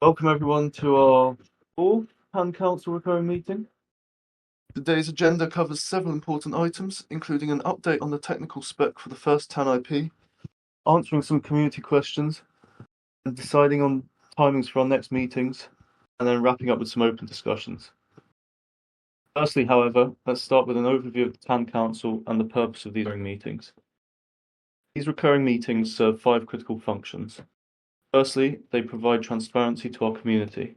Welcome everyone to our fourth Town Council recurring meeting. Today's agenda covers several important items, including an update on the technical spec for the first TANIP, answering some community questions, and deciding on timings for our next meetings, and then wrapping up with some open discussions. Firstly, however, let's start with an overview of the Town Council and the purpose of these recurring meetings. These recurring meetings serve 5 critical functions. Firstly, they provide transparency to our community.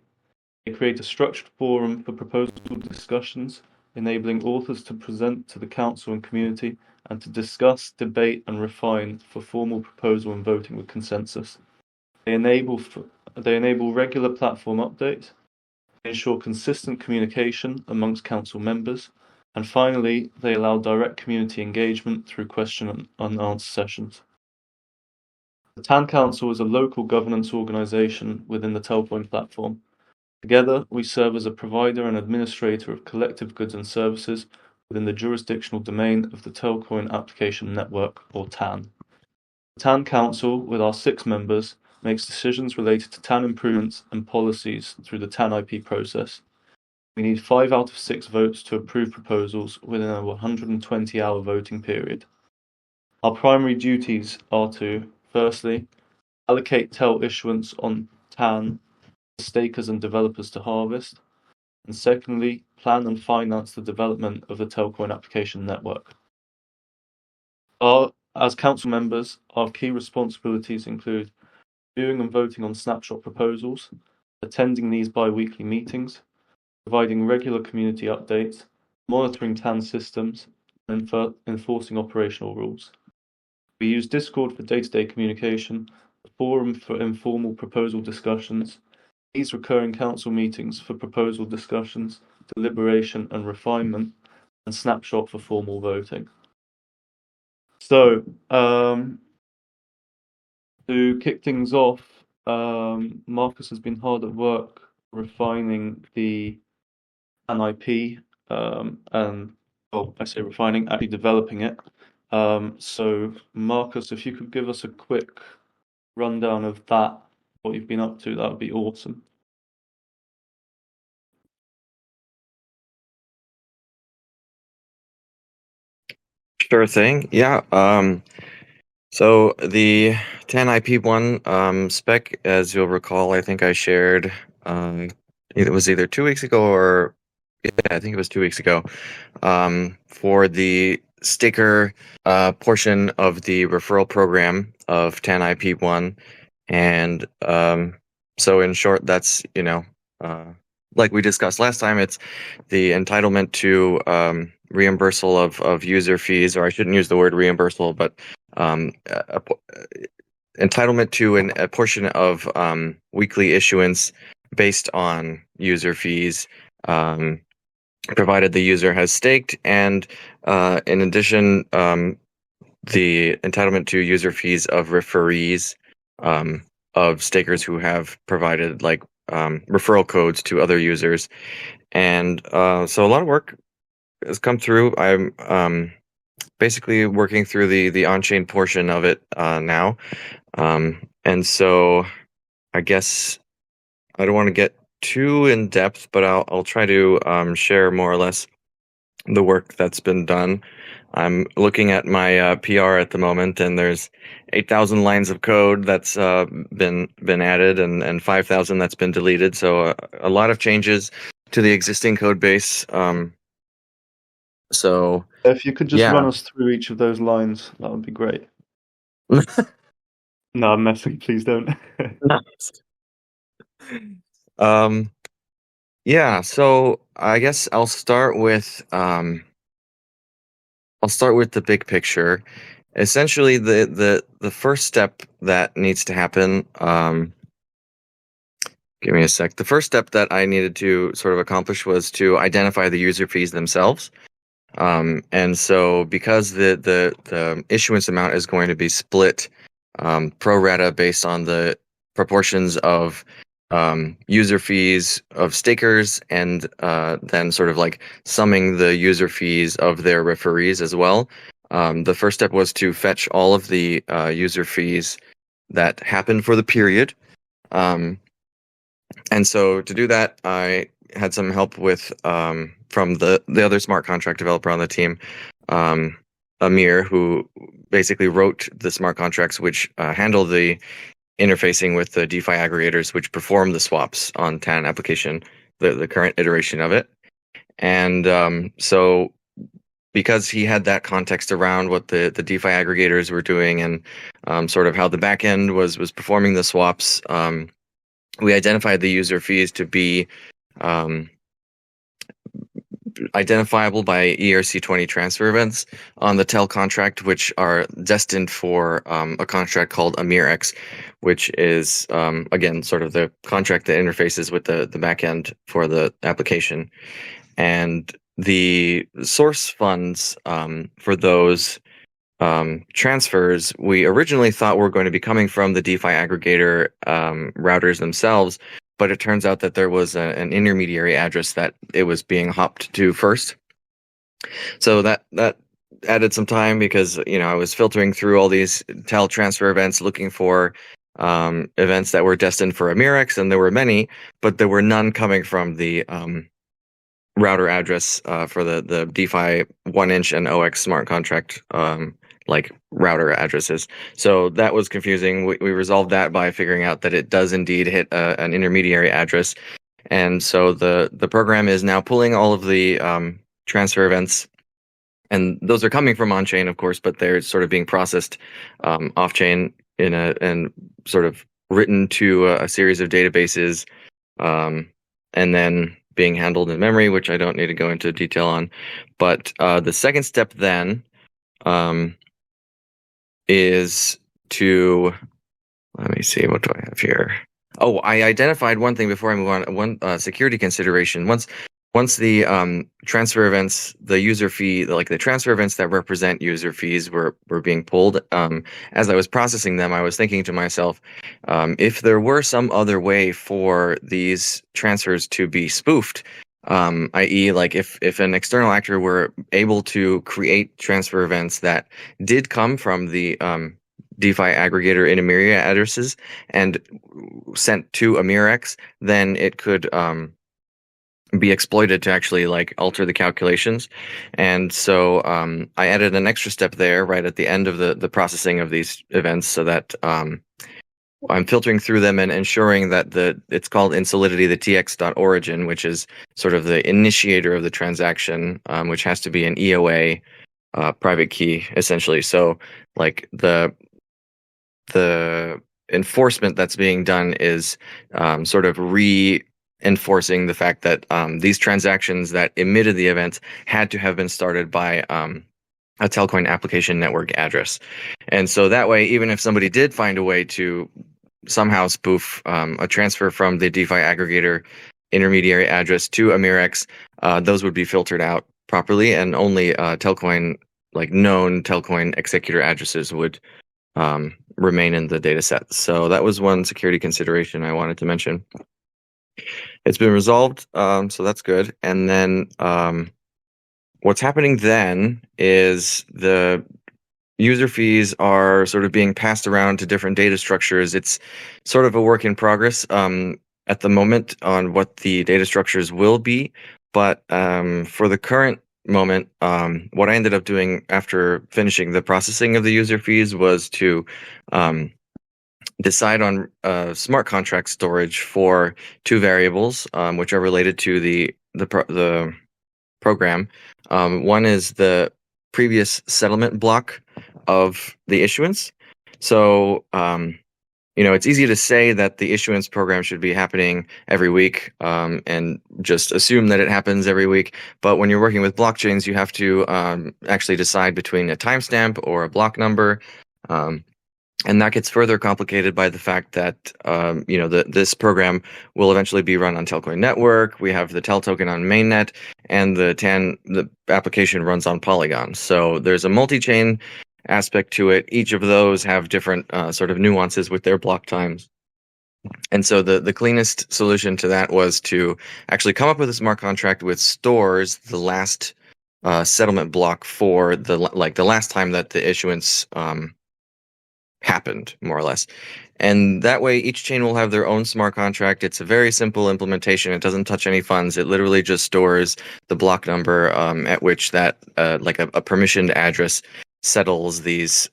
They create a structured forum for proposal discussions, enabling authors to present to the council and community and to discuss, debate, and refine for formal proposal and voting with consensus. They enable regular platform updates, they ensure consistent communication amongst council members, and finally, they allow direct community engagement through question and answer sessions. The Town Council is a local governance organisation within the TEL platform. Together, we serve as a provider and administrator of collective goods and services within the jurisdictional domain of the TEL Application Network, or TAN. The TAN Council, with our 6 members, makes decisions related to TAN improvements and policies through the TANIP process. We need 5 out of 6 votes to approve proposals within a 120-hour voting period. Our primary duties are to, firstly, allocate TEL issuance on TAN stakers and developers to harvest, and secondly, plan and finance the development of the TEL application network. As council members, our key responsibilities include viewing and voting on snapshot proposals, attending these bi-weekly meetings, providing regular community updates, monitoring TAN systems, and enforcing operational rules. We use Discord for day-to-day communication, a forum for informal proposal discussions, these recurring council meetings for proposal discussions, deliberation and refinement, and snapshot for formal voting. So, to kick things off, Marcus has been hard at work refining the NIP, and, well, I say refining, actually developing it. So, Marcus, if you could give us a quick rundown of that, what you've been up to, that would be awesome. Sure thing. Yeah. So the TANIP one spec, as you'll recall, I think I shared. It was either 2 weeks ago or I think it was 2 weeks ago. For the sticker portion of the referral program of TANIP one, and so in short, that's like we discussed last time, it's the entitlement to reimbursal of user fees, or I shouldn't use the word reimbursal, but entitlement to a portion of weekly issuance based on user fees, provided the user has staked, and in addition, the entitlement to user fees of referees, of stakers who have provided referral codes to other users. And so a lot of work has come through. I'm basically working through the on-chain portion of it now. And so I guess I don't want to get too in depth, but I'll try to share more or less the work that's been done. I'm looking at my PR at the moment, and there's 8,000 lines of code that's been added, and 5,000 that's been deleted. So a lot of changes to the existing code base. So if you could just run us through each of those lines, that would be great. No, I'm messing. Please don't. Yeah. So I guess I'll start with the big picture. Essentially, the first step that needs to happen. Give me a sec. The first step that I needed to sort of accomplish was to identify the user fees themselves. And so because the issuance amount is going to be split pro rata based on the proportions of user fees of stakers, and then sort of like summing the user fees of their referees as well. The first step was to fetch all of the user fees that happened for the period. And so to do that, I had some help with from the other smart contract developer on the team, Amir, who basically wrote the smart contracts which handle the interfacing with the DeFi aggregators which perform the swaps on TAN application, the current iteration of it. And so because he had that context around what the DeFi aggregators were doing and sort of how the backend was performing the swaps, we identified the user fees to be identifiable by ERC20 transfer events on the TEL contract, which are destined for a contract called AmirX, which is, again, sort of the contract that interfaces with the backend for the application. And the source funds for those transfers, we originally thought were going to be coming from the DeFi aggregator routers themselves, but it turns out that there was an intermediary address that it was being hopped to first. So that added some time because I was filtering through all these TEL transfer events looking for events that were destined for AmirX, and there were many, but there were none coming from the router address for the DeFi 1-inch and OX smart contract like router addresses. So that was confusing. We resolved that by figuring out that it does indeed hit an intermediary address. And so the program is now pulling all of the transfer events, and those are coming from on-chain, of course, but they're sort of being processed off-chain and sort of written to a series of databases, and then being handled in memory, which I don't need to go into detail on. But the second step then is to, let me see, what do I have here? Oh, I identified one thing before I move on. One security consideration. Once the transfer events, the user fee, like the transfer events that represent user fees were being pulled, as I was processing them, I was thinking to myself, if there were some other way for these transfers to be spoofed, i.e., like if an external actor were able to create transfer events that did come from the DeFi aggregator intermediary addresses and sent to AmirX, then it could be exploited to actually like alter the calculations. And so I added an extra step there right at the end of the processing of these events, so that I'm filtering through them and ensuring that it's called in Solidity the tx.origin, which is sort of the initiator of the transaction, which has to be an EOA private key, essentially. So like the enforcement that's being done is sort of reinforcing the fact that these transactions that emitted the events had to have been started by a Telcoin application network address. And so that way, even if somebody did find a way to somehow spoof a transfer from the DeFi aggregator intermediary address to AmirX, those would be filtered out properly, and only Telcoin, like known Telcoin executor addresses would remain in the data set. So that was one security consideration I wanted to mention. It's been resolved, so that's good. And then what's happening then is the user fees are sort of being passed around to different data structures. It's sort of a work in progress at the moment on what the data structures will be. But for the current moment, what I ended up doing after finishing the processing of the user fees was to decide on smart contract storage for two variables, which are related to the program. One is the previous settlement block of the issuance. So, it's easy to say that the issuance program should be happening every week, and just assume that it happens every week. But when you're working with blockchains, you have to actually decide between a timestamp or a block number. And that gets further complicated by the fact that this program will eventually be run on Telcoin network. We have the TEL token on mainnet, and the application runs on Polygon. So there's a multi-chain aspect to it. Each of those have different sort of nuances with their block times. And so the cleanest solution to that was to actually come up with a smart contract which stores the last settlement block for the last time that the issuance happened, more or less. And that way, each chain will have their own smart contract. It's a very simple implementation. It doesn't touch any funds. It literally just stores the block number at which that, like a permissioned address, settles these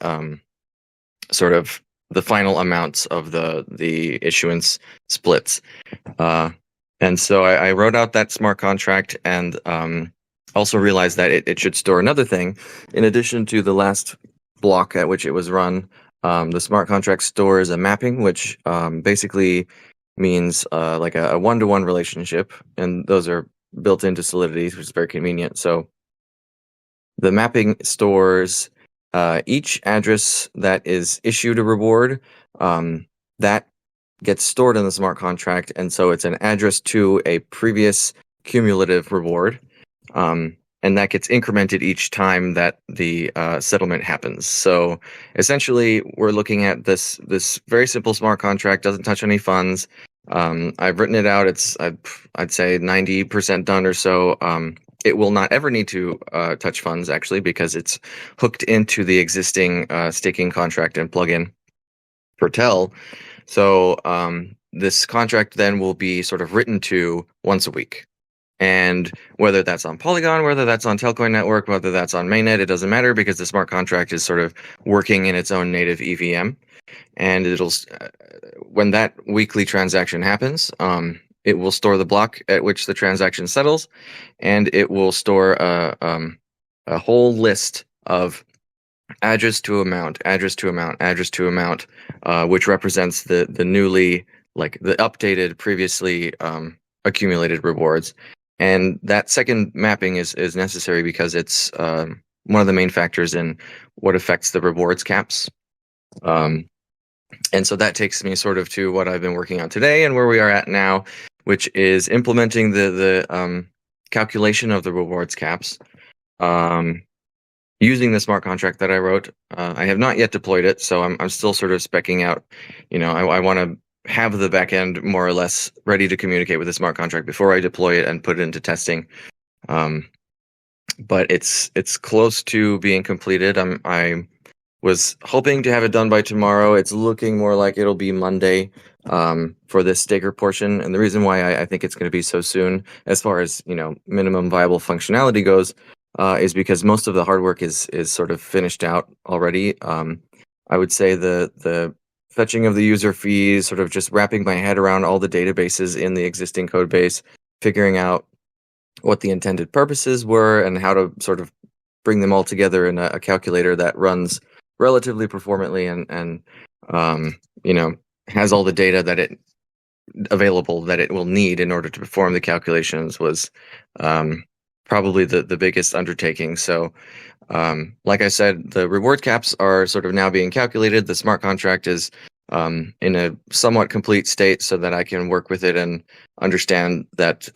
sort of the final amounts of the issuance splits. And so I wrote out that smart contract and also realized that it should store another thing. In addition to the last block at which it was run, the smart contract stores a mapping, which basically means like a one-to-one relationship. And those are built into Solidity, which is very convenient. So the mapping stores each address that is issued a reward, that gets stored in the smart contract, and so it's an address to a previous cumulative reward, and that gets incremented each time that the settlement happens. So essentially, we're looking at this very simple smart contract, doesn't touch any funds. I've written it out. It's I'd say 90% done or so. It will not ever need to touch funds, actually, because it's hooked into the existing staking contract and plugin for TEL. So this contract then will be sort of written to once a week. And whether that's on Polygon, whether that's on Telcoin Network, whether that's on mainnet, it doesn't matter because the smart contract is sort of working in its own native EVM. And it'll, when that weekly transaction happens, it will store the block at which the transaction settles, and it will store a whole list of address to amount, address to amount, address to amount, which represents the newly, like the updated, previously accumulated rewards. And that second mapping is necessary because it's one of the main factors in what affects the rewards caps. And so that takes me sort of to what I've been working on today and where we are at now, which is implementing the calculation of the rewards caps using the smart contract that I wrote. I have not yet deployed it, so I'm still sort of specking out. You know, I want to have the backend more or less ready to communicate with the smart contract before I deploy it and put it into testing. But it's close to being completed. I was hoping to have it done by tomorrow. It's looking more like it'll be Monday for this staker portion. And the reason why I think it's going to be so soon, as far as, you know, minimum viable functionality goes, is because most of the hard work is sort of finished out already. I would say the fetching of the user fees, sort of just wrapping my head around all the databases in the existing code base, figuring out what the intended purposes were and how to sort of bring them all together in a calculator that runs relatively performantly and you know, has all the data that it available that it will need in order to perform the calculations was probably the biggest undertaking. So like I said, the reward caps are sort of now being calculated. The smart contract is in a somewhat complete state so that I can work with it and understand that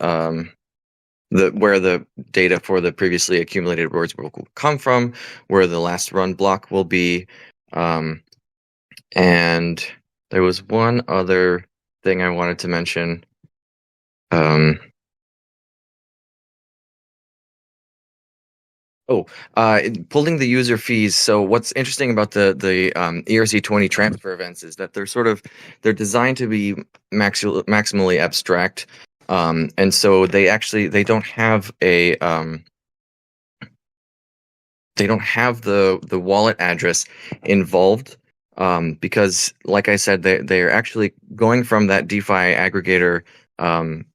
where the data for the previously accumulated rewards will come from, where the last run block will be. And there was one other thing I wanted to mention. Pulling the user fees. So what's interesting about the ERC20 transfer events is that they're designed to be maximally abstract. And so they don't have the wallet address involved, because, like I said, they're actually going from that DeFi aggregator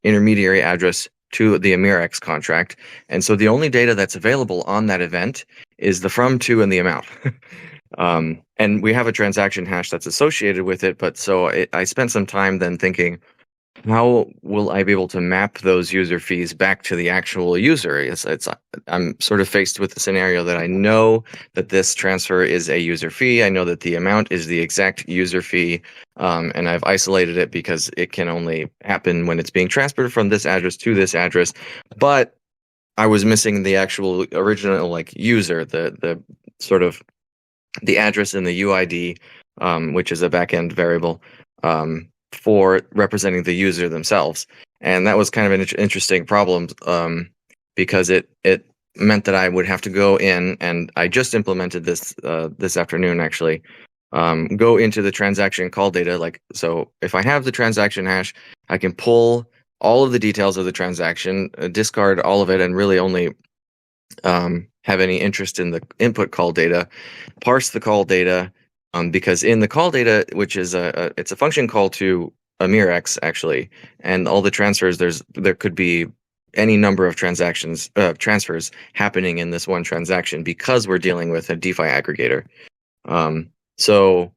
intermediary address to the AmirX contract. And so the only data that's available on that event is the from, to, and the amount. And we have a transaction hash that's associated with it. But so I spent some time then thinking, how will I be able to map those user fees back to the actual user? I'm sort of faced with the scenario that I know that this transfer is a user fee. I know that the amount is the exact user fee, and I've isolated it because it can only happen when it's being transferred from this address to this address. But I was missing the actual original, like, user, the sort of the address in the UID, which is a backend variable. For representing the user themselves. And that was kind of an interesting problem, because it meant that I would have to go in, and I just implemented this this afternoon, actually, go into the transaction call data. So if I have the transaction hash, I can pull all of the details of the transaction, discard all of it, and really only have any interest in the input call data, parse the call data, because in the call data, which is it's a function call to a mirrx actually, and all the transfers, there could be any number of transfers happening in this one transaction because we're dealing with a DeFi aggregator. So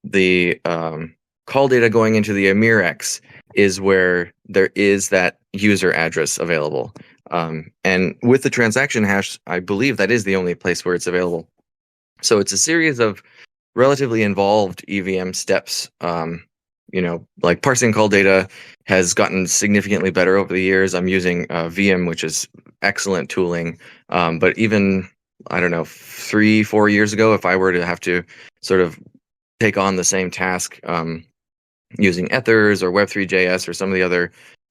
the call data going into the mirrx is where there is that user address available. And with the transaction hash, I believe that is the only place where it's available. So it's a series of relatively involved EVM steps. Like parsing call data has gotten significantly better over the years. I'm using VM, which is excellent tooling. But even, I don't know, 3-4 years ago, if I were to have to sort of take on the same task using Ethers or Web3.js or some of the other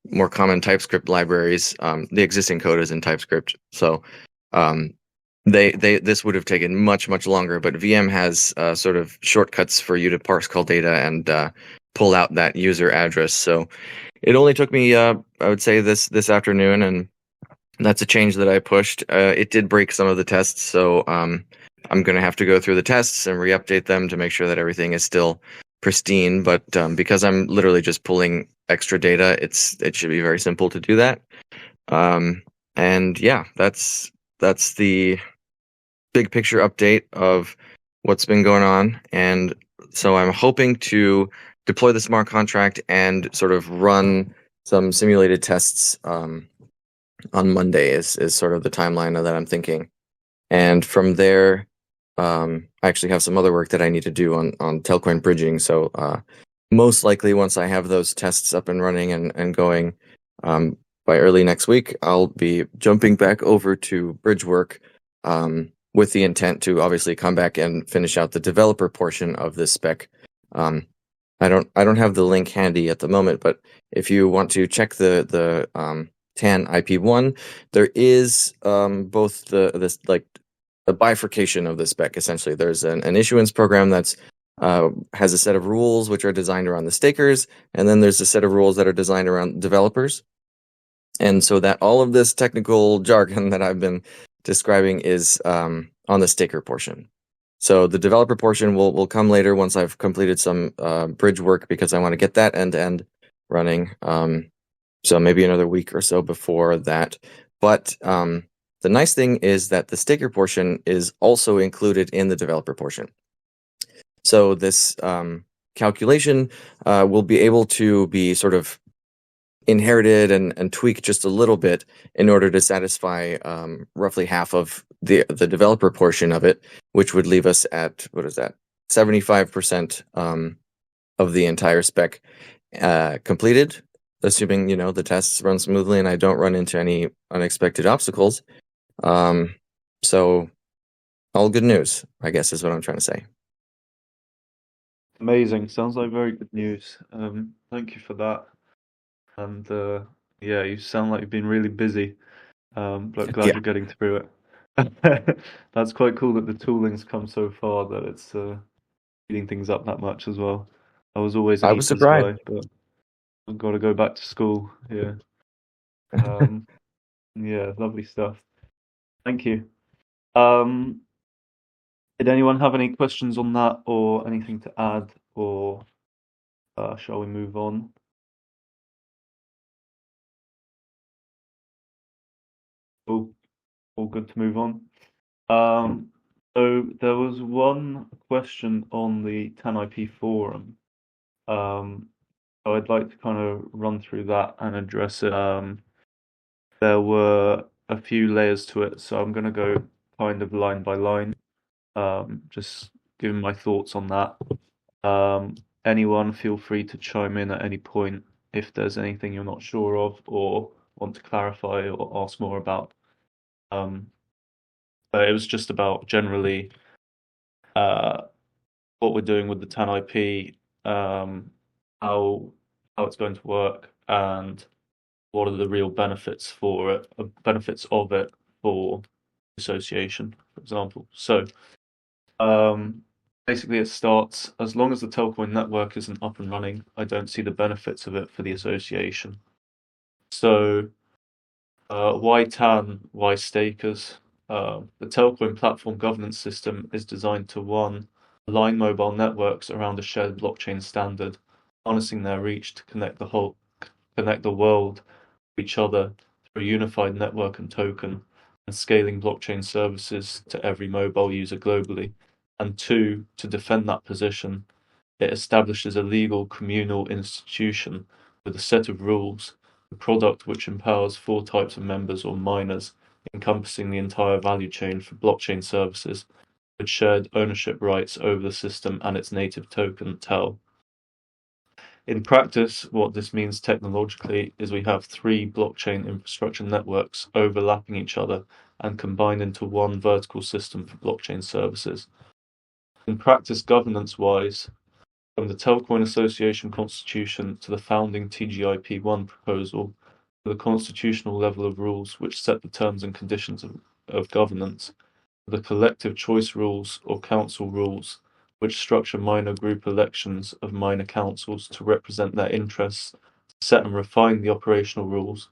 more common TypeScript libraries, the existing code is in TypeScript. So this would have taken much, much longer, but VM has sort of shortcuts for you to parse call data and pull out that user address. So it only took me, I would say, this afternoon, and that's a change that I pushed. It did break some of the tests, so I'm going to have to go through the tests and re-update them to make sure that everything is still pristine. But because I'm literally just pulling extra data, it should be very simple to do that. And yeah, that's the big picture update of what's been going on. And so I'm hoping to deploy the smart contract and sort of run some simulated tests on Monday is sort of the timeline that I'm thinking. And from there, I actually have some other work that I need to do on Telcoin bridging. So most likely once I have those tests up and running and going by early next week, I'll be jumping back over to bridge work with the intent to obviously come back and finish out the developer portion of this spec. I don't have the link handy at the moment, but if you want to check the TANIP1, there is both the bifurcation of the spec. Essentially, there's an issuance program that's has a set of rules which are designed around the stakers, and then there's a set of rules that are designed around developers. And so that all of this technical jargon that I've been describing is on the staker portion. So the developer portion will come later once I've completed some bridge work, because I want to get that end-to-end running. So maybe another week or so before that. But the nice thing is that the staker portion is also included in the developer portion. So this calculation will be able to be sort of inherited and tweaked just a little bit in order to satisfy roughly half of the developer portion of it, which would leave us at, 75% of the entire spec completed, assuming the tests run smoothly and I don't run into any unexpected obstacles. So all good news, I guess, is what I'm trying to say. Amazing. Sounds like very good news. Thank you for that. And yeah, you sound like you've been really busy. But glad Yeah. you're getting through it. That's quite cool that the tooling's come so far that it's speeding things up that much as well. I was always an I was Ethers surprised. guy, but I've got to go back to school. Yeah. Yeah, lovely stuff. Thank you. Did anyone have any questions on that or anything to add, or shall we move on? All good to move on. So there was one question on the TANIP forum. So I'd like to kind of run through that and address it. There were a few layers to it, so I'm going to go kind of line by line, just giving my thoughts on that. Anyone feel free to chime in at any point if there's anything you're not sure of or want to clarify or ask more about. But it was just about generally what we're doing with the TANIP, how it's going to work, and what are the real benefits for it, benefits of it for association, for example. So basically it starts, as long as the Telcoin network isn't up and running, I don't see the benefits of it for the association. So why TAN, why stakers? The Telcoin platform governance system is designed to, one, align mobile networks around a shared blockchain standard, harnessing their reach to connect the world to each other through a unified network and token, and scaling blockchain services to every mobile user globally. And two, to defend that position, it establishes a legal communal institution with a set of rules, a product which empowers four types of members or miners, encompassing the entire value chain for blockchain services, with shared ownership rights over the system and its native token, TEL. In practice, what this means technologically is we have three blockchain infrastructure networks overlapping each other and combined into one vertical system for blockchain services. In practice, governance-wise, from the Telcoin Association Constitution to the founding TGIP1 proposal, to the constitutional level of rules which set the terms and conditions of governance, the collective choice rules or council rules which structure minor group elections of minor councils to represent their interests, set and refine the operational rules.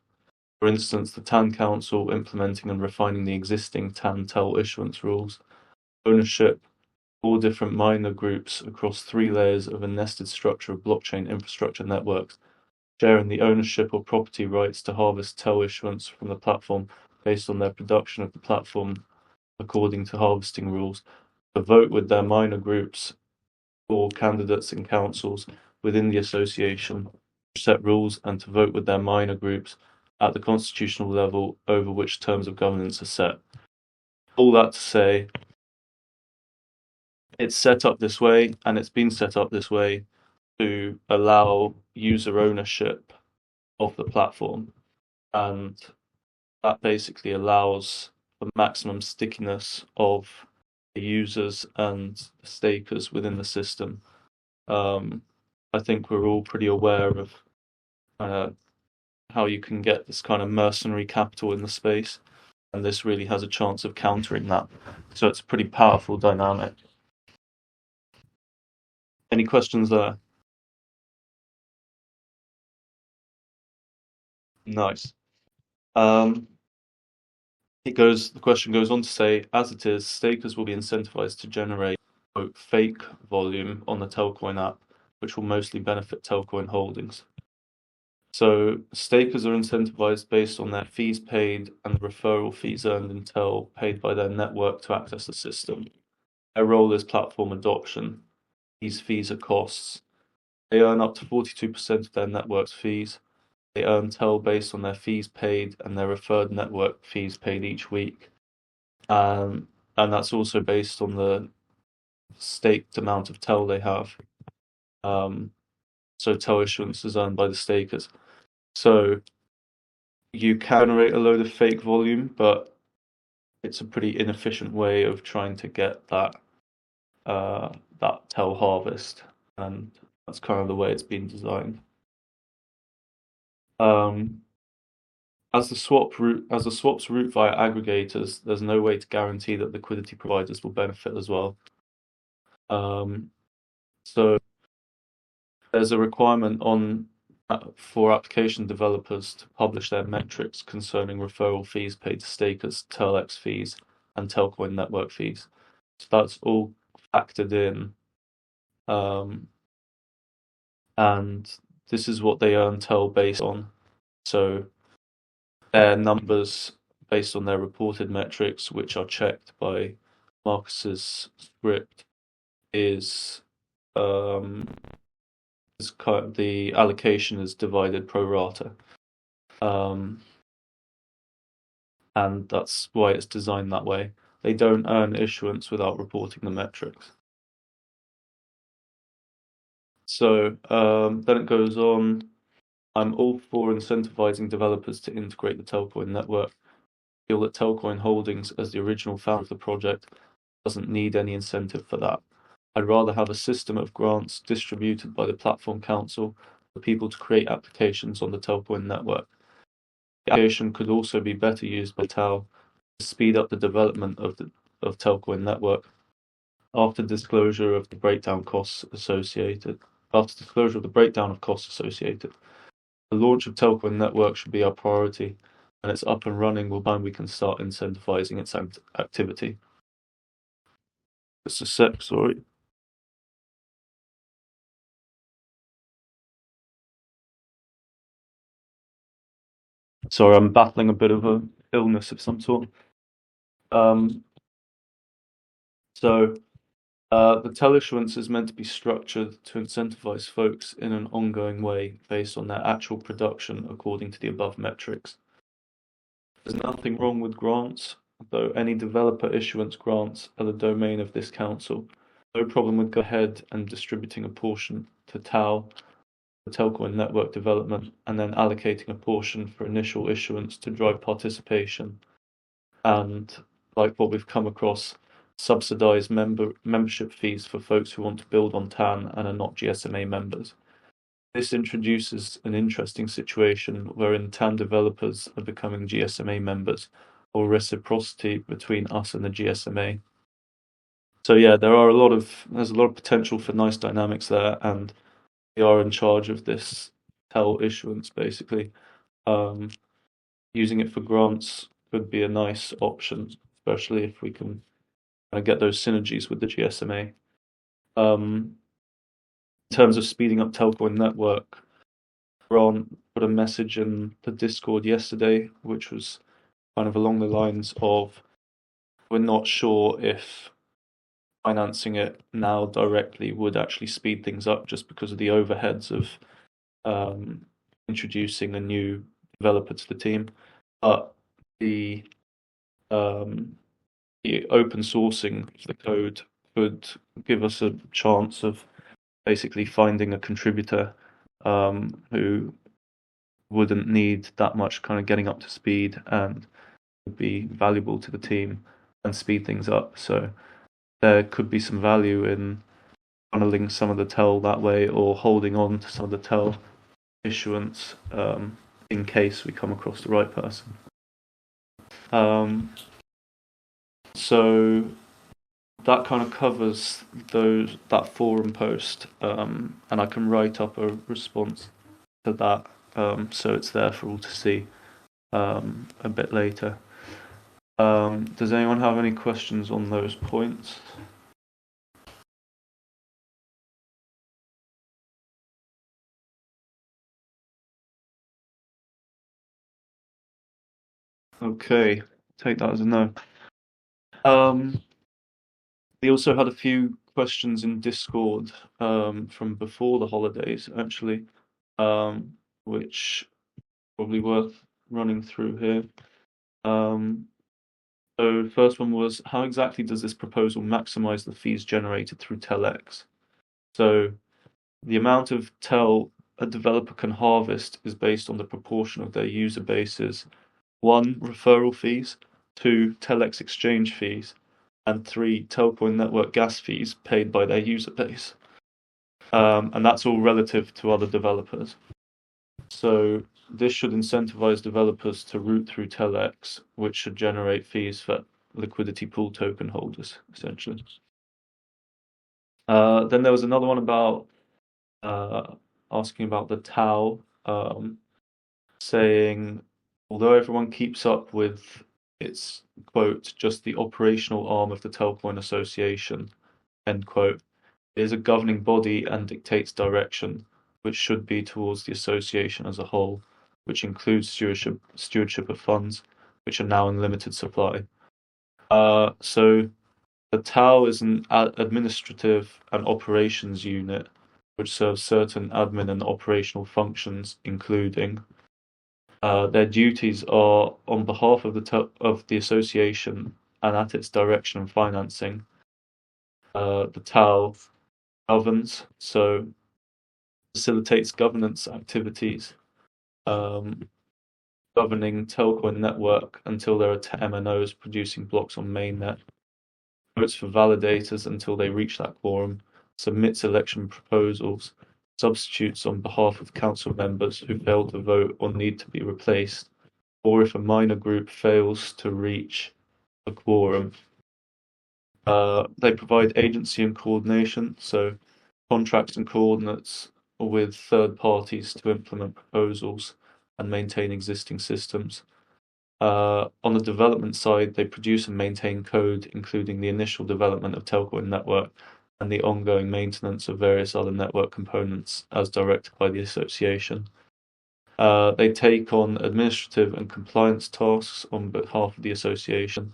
For instance, the TAN Council implementing and refining the existing TEL Issuance rules, ownership, four different minor groups across three layers of a nested structure of blockchain infrastructure networks, sharing the ownership or property rights to harvest TEL issuance from the platform based on their production of the platform according to harvesting rules, to vote with their minor groups or candidates and councils within the association, set rules, and to vote with their minor groups at the constitutional level over which terms of governance are set. All that to say, it's set up this way, and it's been set up this way to allow user ownership of the platform. And that basically allows the maximum stickiness of the users and the stakers within the system. I think we're all pretty aware of how you can get this kind of mercenary capital in the space, and this really has a chance of countering that. So it's a pretty powerful dynamic. Any questions there? Nice. The question goes on to say, as it is, stakers will be incentivized to generate quote, fake volume on the Telcoin app, which will mostly benefit Telcoin holdings. So stakers are incentivized based on their fees paid and referral fees earned in TEL paid by their network to access the system. Their role is platform adoption. These fees are costs. They earn up to 42% of their network's fees. They earn TEL based on their fees paid and their referred network fees paid each week. And that's also based on the staked amount of TEL they have. So TEL issuance is earned by the stakers. So you can generate a load of fake volume, but it's a pretty inefficient way of trying to get that TEL harvest, and that's kind of the way it's been designed. As the swaps route via aggregators, there's no way to guarantee that liquidity providers will benefit as well. So there's a requirement for application developers to publish their metrics concerning referral fees paid to stakers, TELX fees, and Telcoin network fees. So that's all factored in. And this is what they earn TEL based on. So their numbers based on their reported metrics, which are checked by Marcus's script, is the allocation is divided pro rata. And that's why it's designed that way. They don't earn issuance without reporting the metrics. So then it goes on. I'm all for incentivizing developers to integrate the Telcoin network. I feel that Telcoin Holdings, as the original founder of the project, doesn't need any incentive for that. I'd rather have a system of grants distributed by the Platform Council for people to create applications on the Telcoin network. The application could also be better used by TEL to speed up the development of Telcoin network. after disclosure of the breakdown of costs associated. The launch of Telcoin Network should be our priority, and it's up and running when we can start incentivizing its activity. Just a sec, sorry. Sorry, I'm battling a bit of a illness of some sort. The TEL issuance is meant to be structured to incentivize folks in an ongoing way based on their actual production according to the above metrics. There's nothing wrong with grants, though any developer issuance grants are the domain of this council. No problem with go ahead and distributing a portion to TAL, the Telcoin network development, and then allocating a portion for initial issuance to drive participation. And like what we've come across, subsidized membership fees for folks who want to build on TAN and are not GSMA members. This introduces an interesting situation wherein TAN developers are becoming GSMA members, or reciprocity between us and the GSMA. So yeah, there's a lot of potential for nice dynamics there, and we are in charge of this TEL issuance basically. Using it for grants could be a nice option, especially if we can get those synergies with the GSMA. In terms of speeding up Telcoin network, Grant put a message in the Discord yesterday, which was kind of along the lines of, we're not sure if financing it now directly would actually speed things up just because of the overheads of introducing a new developer to the team. But the open sourcing the code could give us a chance of basically finding a contributor who wouldn't need that much kind of getting up to speed and would be valuable to the team and speed things up. So there could be some value in funneling some of the TEL that way, or holding on to some of the TEL issuance in case we come across the right person. So that kind of covers that forum post, and I can write up a response to that, so it's there for all to see a bit later. Does anyone have any questions on those points? Okay, take that as a no. We also had a few questions in Discord from before the holidays, actually, which probably worth running through here. So first one was, how exactly does this proposal maximize the fees generated through TELX? So the amount of TEL a developer can harvest is based on the proportion of their user bases. 1, referral fees, 2, TELX exchange fees, and 3, Telcoin network gas fees paid by their user base. And that's all relative to other developers. So this should incentivize developers to route through TELX, which should generate fees for liquidity pool token holders, essentially. Then there was another one about asking about the TAO, saying, although everyone keeps up with its, quote, just the operational arm of the Telcoin Association, end quote, it is a governing body and dictates direction, which should be towards the association as a whole, which includes stewardship of funds, which are now in limited supply. So the TAO is an administrative and operations unit which serves certain admin and operational functions, including their duties are on behalf of the association and at its direction and financing. The TAO governs, so facilitates governance activities, governing Telcoin network until there are MNOs producing blocks on mainnet, votes for validators until they reach that quorum, submits election proposals, substitutes on behalf of council members who fail to vote or need to be replaced, or if a minor group fails to reach a quorum, They provide agency and coordination, so contracts and coordinates with third parties to implement proposals and maintain existing systems. On the development side, they produce and maintain code, including the initial development of Telcoin network and the ongoing maintenance of various other network components as directed by the association. They take on administrative and compliance tasks on behalf of the association,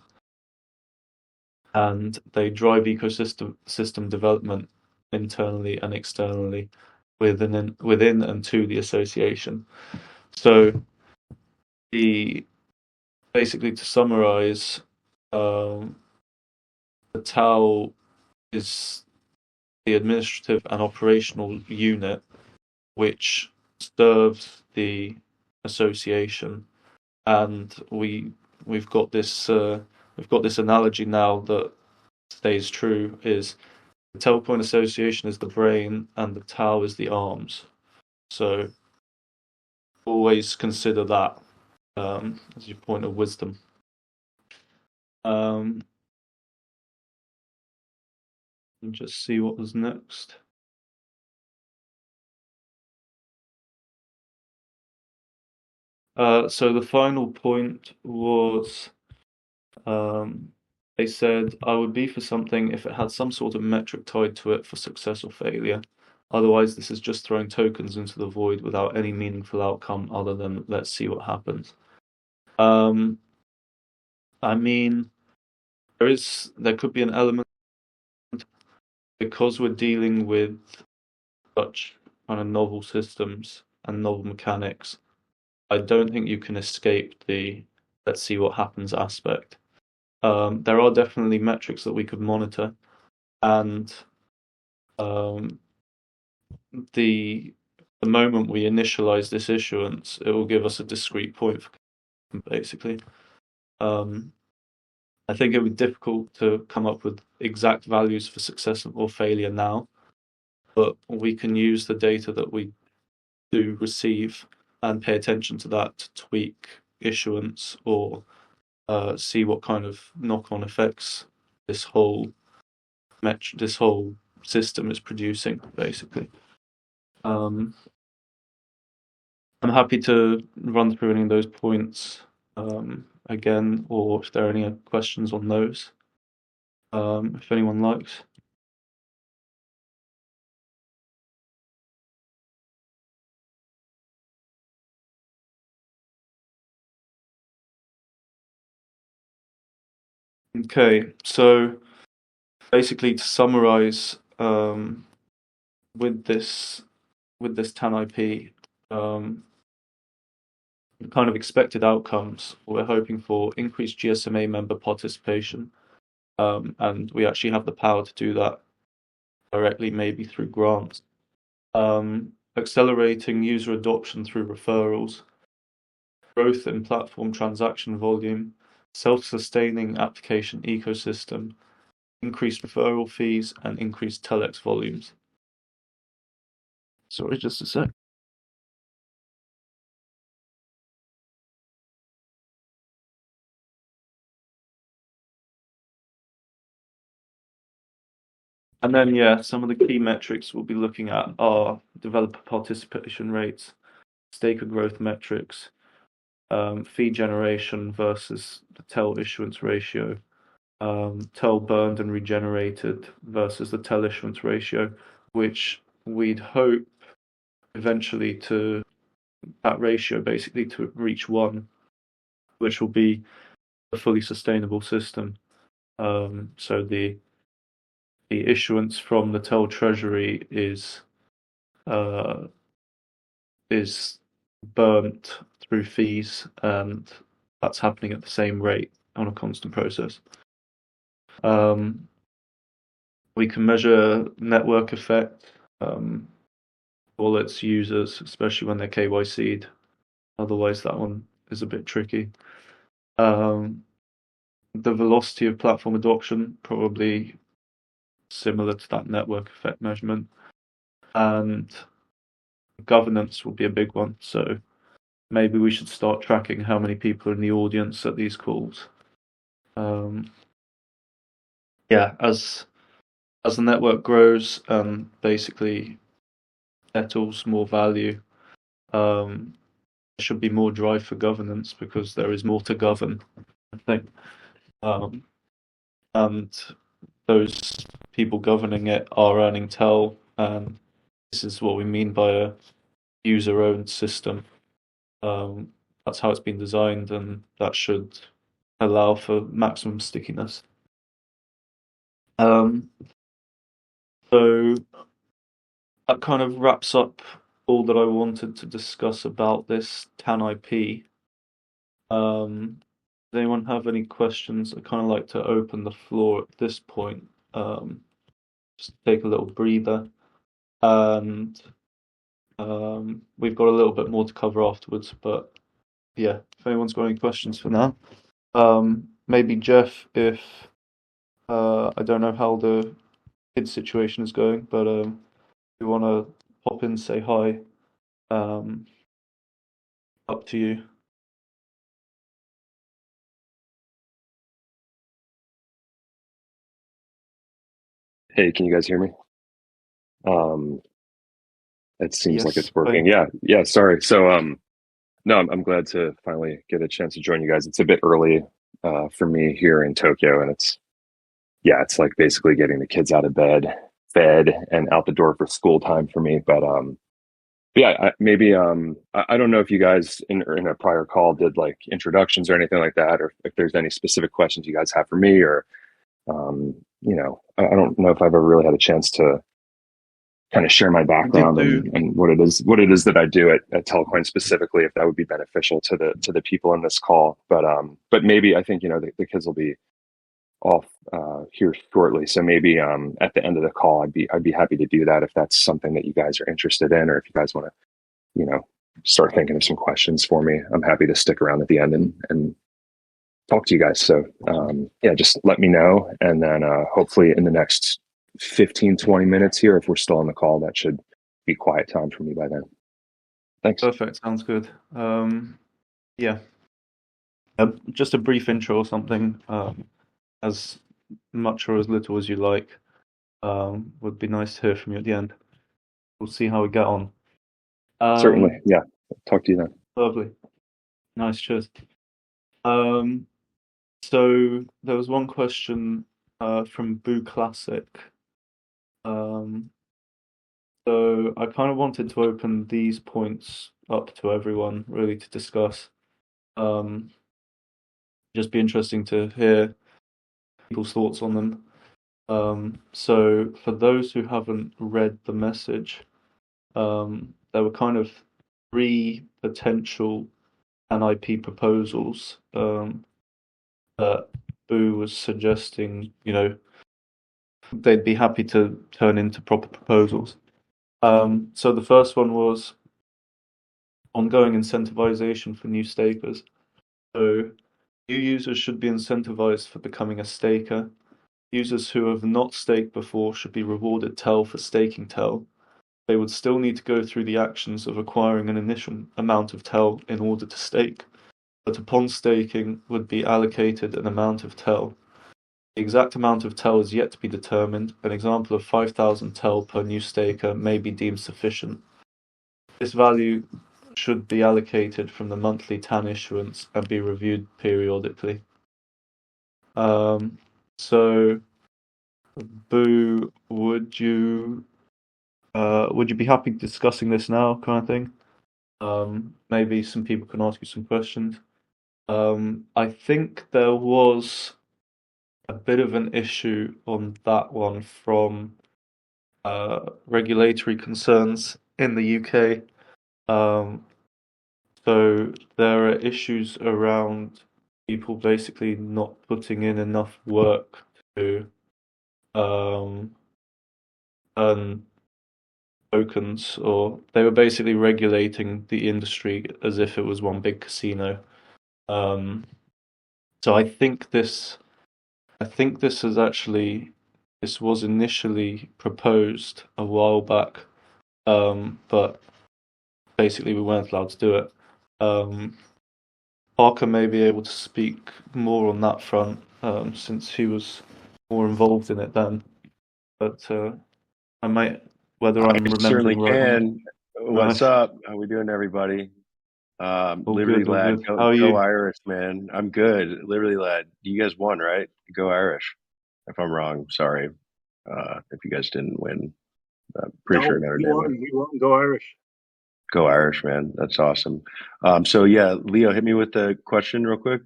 and they drive ecosystem development internally and externally within and to the association. So, basically to summarize, the TAL is the administrative and operational unit which serves the association, and we've got this analogy now that stays true: is the Telcoin Association is the brain and the TAL is the arms. So always consider that as your point of wisdom. And just see what was next. So the final point was, they said, I would be for something if it had some sort of metric tied to it for success or failure. Otherwise, this is just throwing tokens into the void without any meaningful outcome other than let's see what happens. I mean, there could be an element, because we're dealing with such kind of novel systems and novel mechanics. I don't think you can escape the let's see what happens aspect. There are definitely metrics that we could monitor, and the moment we initialize this issuance, it will give us a discrete point, basically. I think it would be difficult to come up with exact values for success or failure now, but we can use the data that we do receive and pay attention to that to tweak issuance or see what kind of knock-on effects this whole system is producing, basically. I'm happy to run through any of those points again, or if there are any questions on those, if anyone likes. Okay, so basically to summarize, with this TANIP, kind of expected outcomes, we're hoping for increased GSMA member participation, and we actually have the power to do that directly, maybe through grants. Accelerating user adoption through referrals, growth in platform transaction volume, self-sustaining application ecosystem, increased referral fees, and increased telex volumes. Sorry, just a sec. And then, yeah, some of the key metrics we'll be looking at are developer participation rates, staker growth metrics, fee generation versus the TEL issuance ratio, TEL burned and regenerated versus the TEL issuance ratio, which we'd hope eventually to that ratio basically to reach 1, which will be a fully sustainable system. So the issuance from the TEL treasury is burnt through fees, and that's happening at the same rate on a constant process. We can measure network effect, all its users, especially when they're KYC'd. Otherwise, that one is a bit tricky. The velocity of platform adoption, probably similar to that network effect measurement. And governance will be a big one. So maybe we should start tracking how many people are in the audience at these calls. yeah, as the network grows and basically settles more value, there should be more drive for governance because there is more to govern, I think. Um, and those people governing it are earning TEL, and this is what we mean by a user-owned system. That's how it's been designed, and that should allow for maximum stickiness. Um, so that kind of wraps up all that I wanted to discuss about this TANIP. Does anyone have any questions? I kind of like to open the floor at this point. Just take a little breather, and we've got a little bit more to cover afterwards. But yeah, if anyone's got any questions for now, maybe Jeff, if I don't know how the kid situation is going, but you want to pop in, say hi, um, up to you. Hey, can you guys hear me? Um, it seems like Yes, it's working. Yeah, yeah, sorry. So, no, I'm glad to finally get a chance to join you guys. It's a bit early for me here in Tokyo, and it's like basically getting the kids out of bed, fed, and out the door for school time for me. But yeah, I don't know if you guys in a prior call did like introductions or anything like that, or if there's any specific questions you guys have for me, or I don't know if I've ever really had a chance to kind of share my we did background do. and what it is that I do at Telcoin specifically, if that would be beneficial to the people in this call. But maybe I think the kids will be off here shortly, so maybe at the end of the call I'd be happy to do that if that's something that you guys are interested in, or if you guys want to start thinking of some questions for me. I'm happy to stick around at the end and talk to you guys. So yeah, just let me know, and then hopefully in the next 15-20 minutes here, if we're still on the call, that should be quiet time for me by then. Thanks. Perfect, sounds good. Yeah, just a brief intro or something, as much or as little as you like. Would be nice to hear from you at the end. We'll see how we get on. Certainly. Yeah. Talk to you then. Lovely. Nice, cheers. Um, so there was one question from Boo Classic. So I kind of wanted to open these points up to everyone really to discuss. Just be interesting to hear people's thoughts on them. So for those who haven't read the message, there were kind of three potential NIP proposals that Boo was suggesting, they'd be happy to turn into proper proposals. So the first one was ongoing incentivization for new stakers. So new users should be incentivized for becoming a staker. Users who have not staked before should be rewarded TEL for staking TEL. They would still need to go through the actions of acquiring an initial amount of TEL in order to stake, but upon staking would be allocated an amount of TEL. The exact amount of TEL is yet to be determined. An example of 5,000 TEL per new staker may be deemed sufficient. This value should be allocated from the monthly TAN issuance and be reviewed periodically. So, Boo, would you be happy discussing this now, kind of thing? Maybe some people can ask you some questions. I think there was a bit of an issue on that one from regulatory concerns in the UK. So there are issues around people basically not putting in enough work to earn tokens, or they were basically regulating the industry as if it was one big casino. So I think this was initially proposed a while back, but basically we weren't allowed to do it. Parker may be able to speak more on that front, since he was more involved in it then. But I might, whether I'm Certainly remembering right or not. can. What's up? How we doing, everybody? All Liberty good, all lad, good. How are go you? Irish, man. I'm good. Liberty lad, you guys won, right? Go Irish. If I'm wrong, sorry. If you guys didn't win, I'm pretty sure Notre Dame won. We won. Go Irish. Go Irish, man. That's awesome. So yeah, Leo, hit me with the question real quick.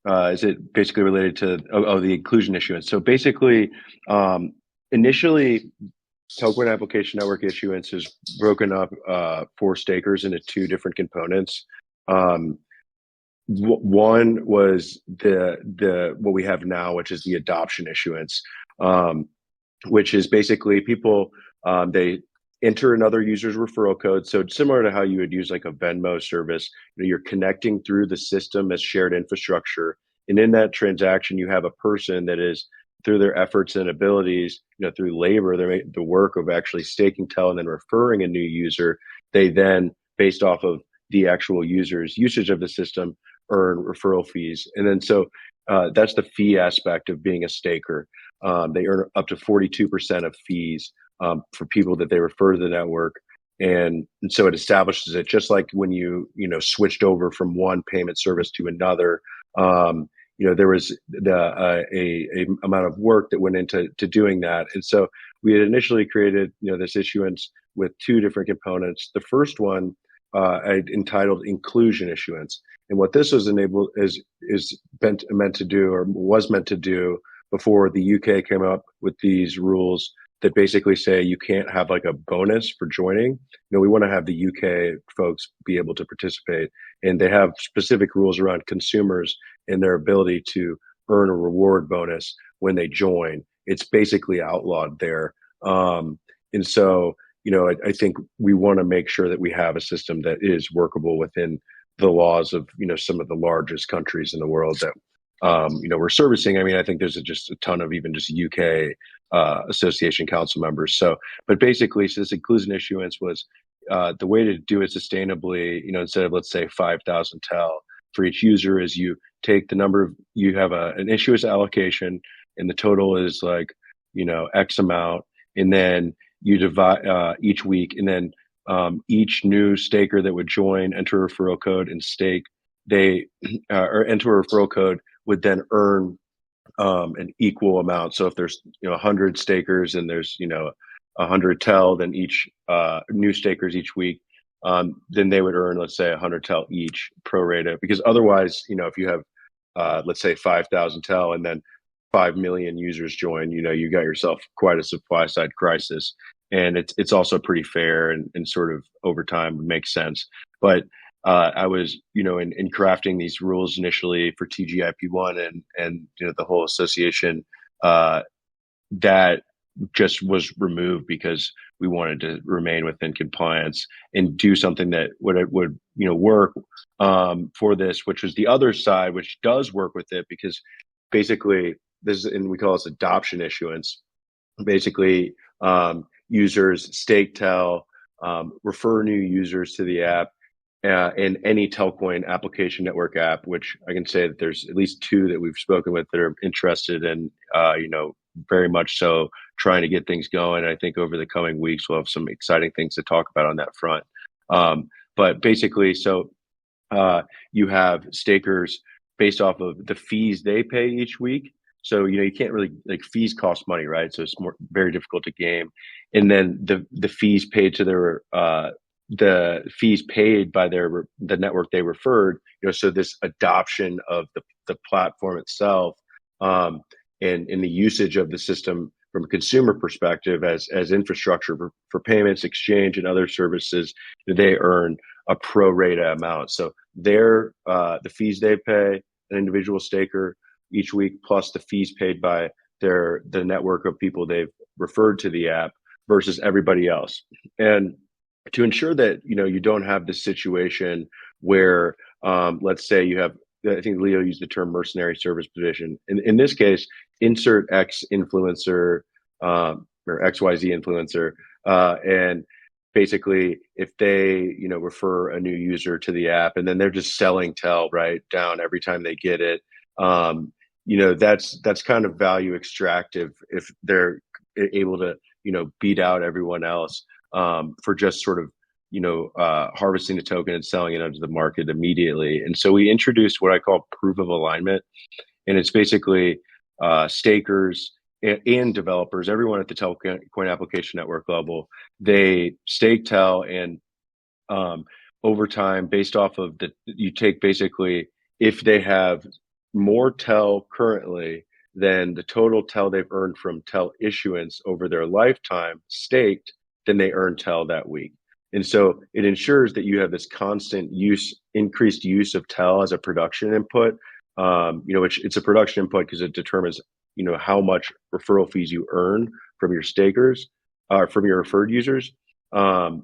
Is it basically related to the inclusion issuance? So basically, initially, Token Application Network issuance is broken up for stakers into two different components. One was the what we have now, which is the adoption issuance, which is basically people they enter another user's referral code. So it's similar to how you would use like a Venmo service. You're connecting through the system as shared infrastructure, and in that transaction, you have a person that is through their efforts and abilities, through labor, the work of actually staking TEL and then referring a new user. They then, based off of the actual user's usage of the system, earn referral fees. And then so that's the fee aspect of being a staker. They earn up to 42% of fees for people that they refer to the network. And so it establishes it just like when you switched over from one payment service to another. There was a amount of work that went into doing that. And so we had initially created this issuance with two different components. The first one I entitled inclusion issuance. And what this was meant to do before the UK came up with these rules that basically say you can't have like a bonus for joining. We want to have the UK folks be able to participate, and they have specific rules around consumers and their ability to earn a reward bonus when they join. It's basically outlawed there. And so, I think we want to make sure that we have a system that is workable within the laws of, some of the largest countries in the world that, we're servicing. I mean, I think there's just a ton of even just UK association council members. So, but basically, so this inclusion issuance was the way to do it sustainably, instead of, let's say, 5,000 TEL for each user is you take the number of, you have an issuance allocation and the total is like, X amount. And then you divide each week, and then each new staker that would join, enter a referral code and stake, they or enter a referral code would then earn an equal amount. So if there's 100 stakers and there's 100 TEL, then each new stakers each week, then they would earn, let's say, 100 TEL each pro rata. Because otherwise, if you have let's say 5,000 TEL and then 5 million users join, you got yourself quite a supply side crisis. And it's also pretty fair and sort of over time makes sense. But I was, in crafting these rules initially for TGIP1 and the whole association, that just was removed because we wanted to remain within compliance and do something that would work for this, which was the other side, which does work with it, because basically this is, and we call this adoption issuance. Basically, users stake TEL, refer new users to the app, in any Telcoin application network app, which I can say that there's at least two that we've spoken with that are interested in, very much so trying to get things going. I think over the coming weeks, we'll have some exciting things to talk about on that front. But basically, so you have stakers based off of the fees they pay each week. So, you can't really, like, fees cost money, right? So it's very difficult to game. And then the fees paid to their, the fees paid by the network they referred, so this adoption of the platform itself, and in the usage of the system from a consumer perspective as infrastructure for payments, exchange, and other services, they earn a pro rata amount. So the fees they pay an individual staker each week, plus the fees paid by the network of people they've referred to the app versus everybody else. And to ensure that you don't have this situation where, let's say you have, I think Leo used the term mercenary service provision. In this case, insert X influencer or XYZ influencer, and basically if they refer a new user to the app and then they're just selling TEL right down every time they get it, that's kind of value extractive if they're able to beat out everyone else for just sort of harvesting the token and selling it onto the market immediately. And so we introduced what I call proof of alignment, and it's basically stakers and developers, everyone at the TEL Coin Application Network level, they stake TEL, and over time, based off of you take basically if they have more TEL currently than the total TEL they've earned from TEL issuance over their lifetime staked, then they earn TEL that week. And so it ensures that you have this constant increased use of TEL as a production input, which it's a production input because it determines, how much referral fees you earn from your stakers, from your referred users. And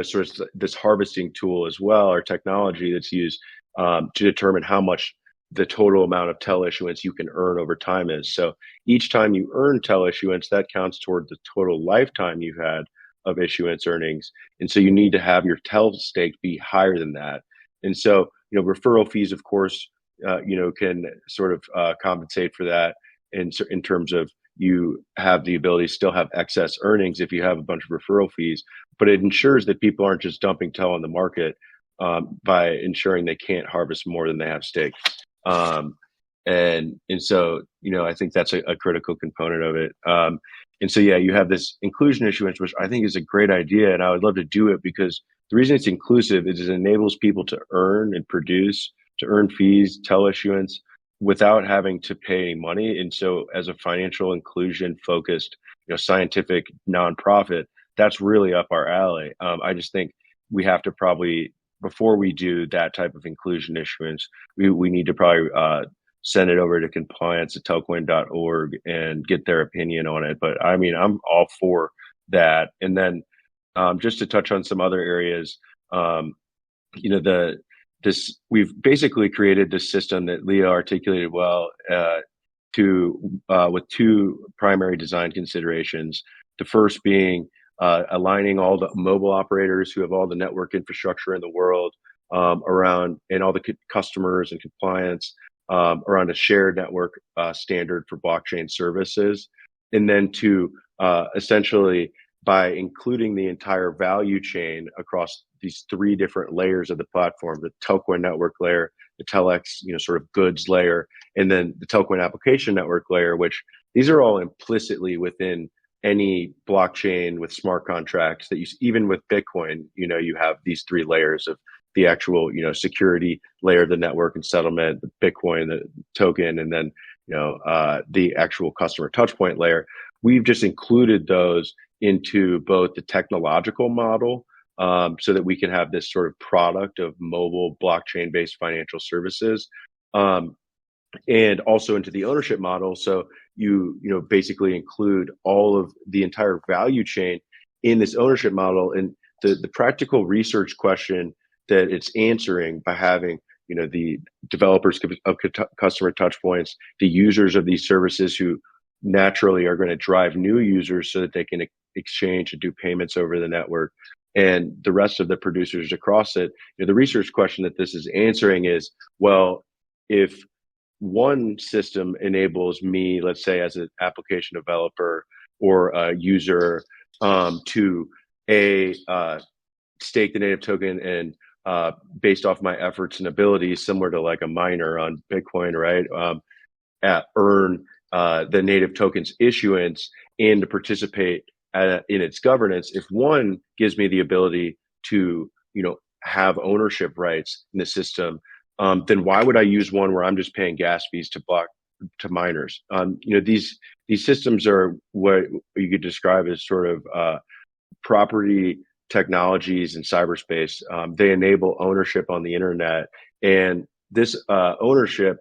sort of this harvesting tool as well, or technology that's used to determine how much the total amount of TEL issuance you can earn over time is. So each time you earn TEL issuance, that counts toward the total lifetime you've had of issuance earnings. And so you need to have your TEL stake be higher than that. And so, referral fees, of course, can sort of compensate for that in terms of you have the ability to still have excess earnings if you have a bunch of referral fees, but it ensures that people aren't just dumping TEL on the market by ensuring they can't harvest more than they have staked. And so, I think that's a critical component of it. And so, yeah, you have this inclusion issuance, which I think is a great idea. And I would love to do it because the reason it's inclusive is it enables people to earn and produce, to earn fees, TEL issuance without having to pay money. And so as a financial inclusion focused, scientific nonprofit, that's really up our alley. I just think we have to probably, before we do that type of inclusion issuance, we need to probably send it over to compliance@telcoin.org and get their opinion on it. But I mean, I'm all for that. And then just to touch on some other areas, we've basically created this system that Leah articulated well with two primary design considerations. The first being aligning all the mobile operators who have all the network infrastructure in the world around, and all the customers and compliance around a shared network standard for blockchain services. And then to essentially, by including the entire value chain across these three different layers of the platform, the Telcoin network layer, the Telex, sort of goods layer, and then the Telcoin application network layer, which these are all implicitly within any blockchain with smart contracts that even with Bitcoin, you have these three layers of the actual, security layer of the network and settlement, the Bitcoin, the token, and then, the actual customer touchpoint layer. We've just included those into both the technological model so that we can have this sort of product of mobile blockchain-based financial services, and also into the ownership model. So you basically include all of the entire value chain in this ownership model. And the practical research question that it's answering by having the developers of customer touchpoints, the users of these services who naturally are going to drive new users so that they can exchange and do payments over the network, and the rest of the producers across it. The research question that this is answering is, well, if one system enables me, let's say as an application developer or a user, to stake the native token and based off my efforts and abilities, similar to like a miner on Bitcoin, right? Earn the native token's issuance and to participate in its governance. If one gives me the ability to, have ownership rights in the system, then why would I use one where I'm just paying gas fees to miners? These systems are what you could describe as sort of property technologies in cyberspace. They enable ownership on the internet, and this ownership,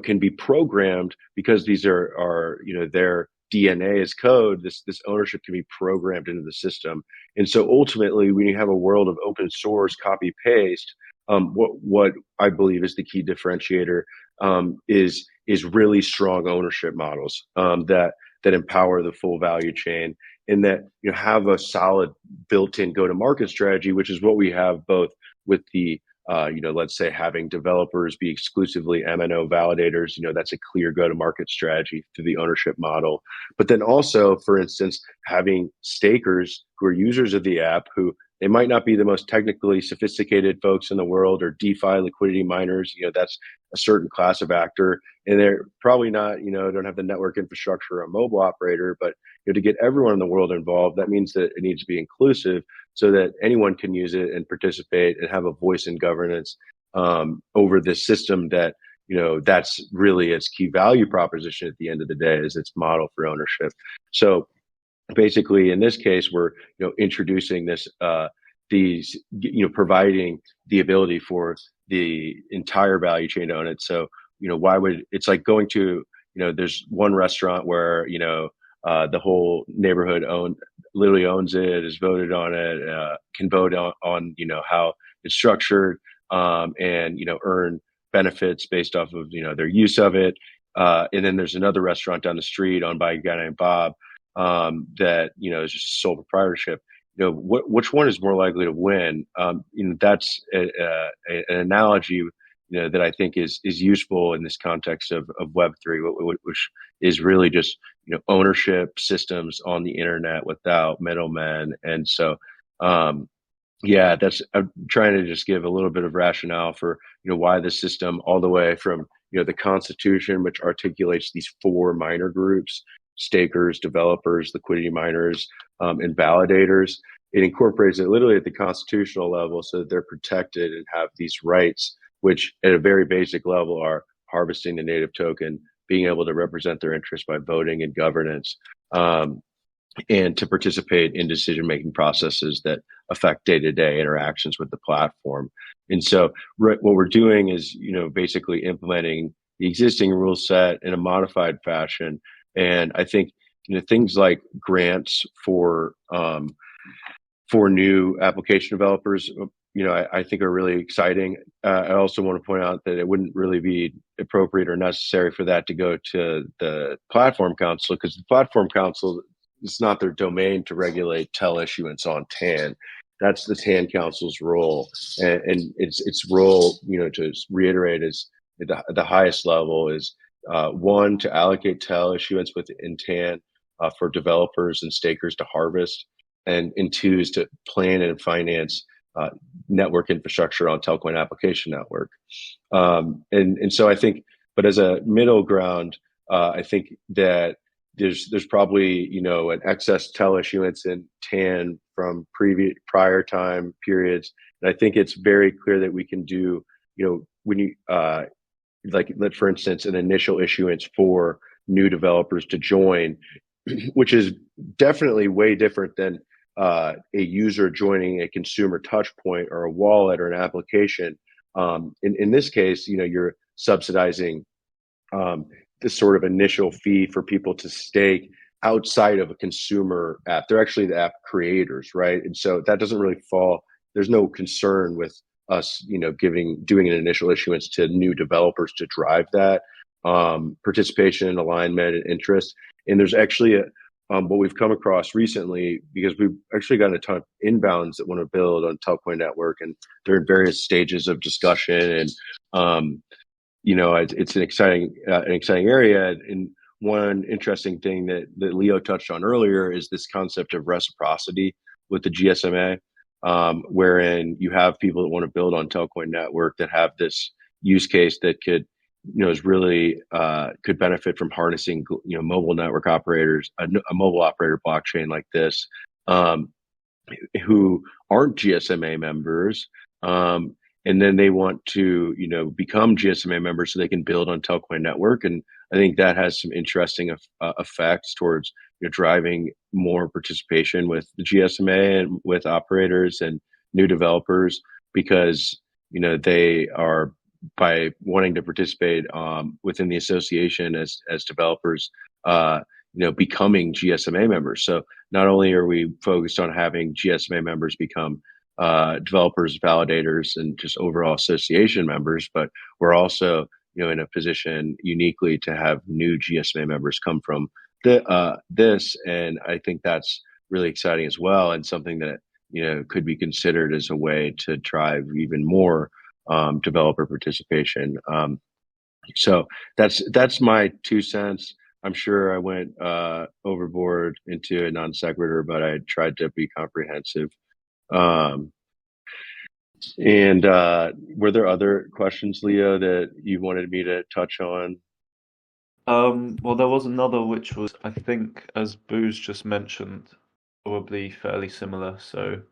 can be programmed because these are their DNA is code. This ownership can be programmed into the system, and so ultimately, when you have a world of open source copy paste, what I believe is the key differentiator is really strong ownership models that empower the full value chain, and that have a solid built-in go-to-market strategy, which is what we have both with the let's say having developers be exclusively MNO validators, that's a clear go-to-market strategy through the ownership model. But then also, for instance, having stakers who are users of the app who they might not be the most technically sophisticated folks in the world, or DeFi liquidity miners, that's a certain class of actor. And they're probably not, don't have the network infrastructure or a mobile operator, but to get everyone in the world involved, that means that it needs to be inclusive so that anyone can use it and participate and have a voice in governance over this system that, that's really its key value proposition at the end of the day, is its model for ownership. So basically, in this case, we're introducing this these providing the ability for the entire value chain to own it. So why would it's like going to there's one restaurant where the whole neighborhood literally owns it, is voted on it, can vote on how it's structured, and earn benefits based off of their use of it. And then there's another restaurant down the street owned by a guy named Bob that is just sole proprietorship. Which one is more likely to win? That's an analogy that I think is useful in this context of Web3, which is really just ownership systems on the internet without middlemen. And so I'm trying to just give a little bit of rationale for why the system, all the way from the Constitution, which articulates these 4 minor groups: stakers, developers, liquidity miners, and validators. It incorporates it literally at the constitutional level so that they're protected and have these rights, which at a very basic level are harvesting the native token, being able to represent their interests by voting and governance, and to participate in decision-making processes that affect day-to-day interactions with the platform. And so what we're doing is, basically implementing the existing rule set in a modified fashion. And I think things like grants for new application developers, I think are really exciting. I also want to point out that it wouldn't really be appropriate or necessary for that to go to the Platform Council, because the Platform Council, it's not their domain to regulate TEL issuance on TAN. That's the TAN Council's role, and its role, to reiterate, is at the highest level is 1, to allocate TEL issuance within TAN for developers and stakers to harvest, and 2 is to plan and finance network infrastructure on Telcoin Application Network. And so I think, but as a middle ground, I think that there's probably an excess TEL issuance in TAN from prior time periods, and I think it's very clear that we can do when you for instance, an initial issuance for new developers to join, which is definitely way different than a user joining a consumer touch point or a wallet or an application. In this case, you're subsidizing this sort of initial fee for people to stake outside of a consumer app. They're actually the app creators, right? And so that doesn't really fall. There's no concern with us, doing an initial issuance to new developers to drive that participation, alignment, and interest. And there's actually what we've come across recently, because we've actually gotten a ton of inbounds that want to build on Telcoin Network, and they're in various stages of discussion. And it's an exciting area. And one interesting thing that Leo touched on earlier is this concept of reciprocity with the GSMA, wherein you have people that want to build on Telcoin Network that have this use case that could, is really could benefit from harnessing, mobile network operators, a mobile operator blockchain like this, who aren't GSMA members. And then they want to, become GSMA members so they can build on Telcoin Network. And I think that has some interesting effects towards driving more participation with the GSMA and with operators and new developers, because they are, by wanting to participate within the association as developers, becoming GSMA members. So not only are we focused on having GSMA members become developers, validators, and just overall association members, but we're also, in a position uniquely to have new GSMA members come from this. And I think that's really exciting as well, and something that, could be considered as a way to drive even more developer participation. So that's my 2 cents. I'm sure I went overboard into a non sequitur, but I tried to be comprehensive. Um, and were there other questions, Leo, that you wanted me to touch on? Well, there was another which was, I think, as Booz just mentioned, probably fairly similar. So,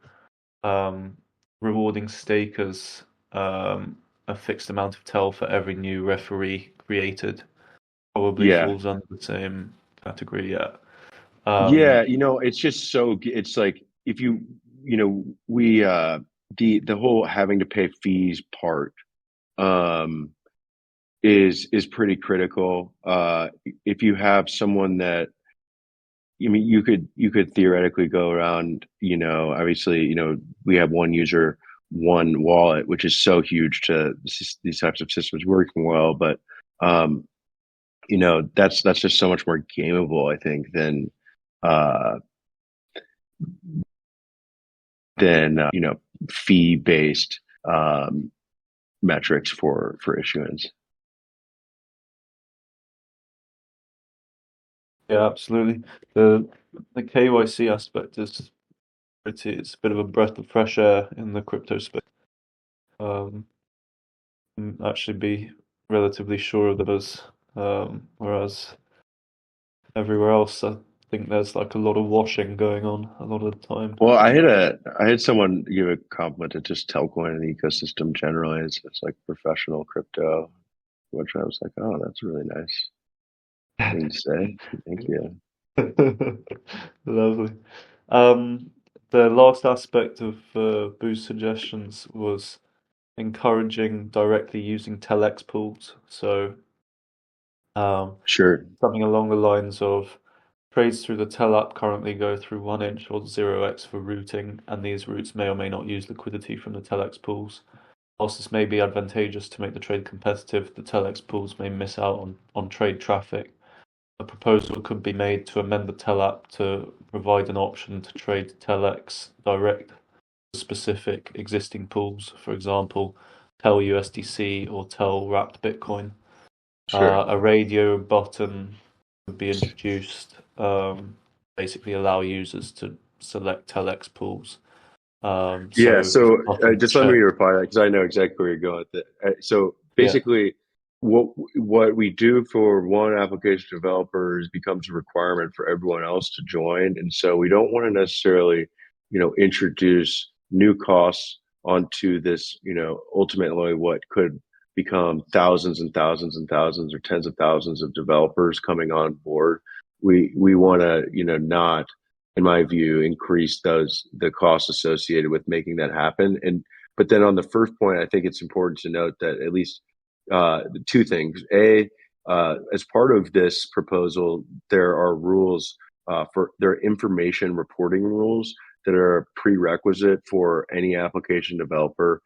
rewarding stakers a fixed amount of TEL for every new referee created probably Yeah. falls under the same category. Yeah. Yeah, it's just it's like if we the whole having to pay fees part um is pretty critical. If you have someone that you could theoretically go around, obviously, we have one user, one wallet, which is so huge to these types of systems working well, but um that's just so much more gameable, I think, uh than fee based metrics for issuance. Yeah, absolutely. The KYC aspect is it's a bit of a breath of fresh air in the crypto space. And actually be relatively sure of the buzz. Whereas everywhere else, I think there's like a lot of washing going on a lot of the time. Well, I had someone give a compliment to just Telcoin and the ecosystem generally. It's like professional crypto, which I was like, oh, that's really nice thing to say. Thank you. Lovely. The last aspect of Boo's suggestions was encouraging directly using telex pools. So Sure. something along the lines of trades through the TEL app currently go through 1inch or 0x for routing, and these routes may or may not use liquidity from the telex pools. Whilst this may be advantageous to make the trade competitive, the telex pools may miss out on trade traffic. A proposal could be made to amend the TEL app to provide an option to trade telex direct to specific existing pools, for example, TEL USDC or TEL wrapped Bitcoin. Sure. A radio button would be introduced, basically allow users to select telex pools. Yeah, So if so the button just let me check, reply that because I know exactly where you're going with it. So yeah, basically, what we do for one application developer becomes a requirement for everyone else to join, and so we don't want to necessarily, introduce new costs onto this, ultimately what could become thousands and thousands and thousands or tens of thousands of developers coming on board. We want to, not, in my view, increase the costs associated with making that happen. But then on the first point, I think it's important to note that at least two things. As part of this proposal, there are rules there are information reporting rules that are a prerequisite for any application developer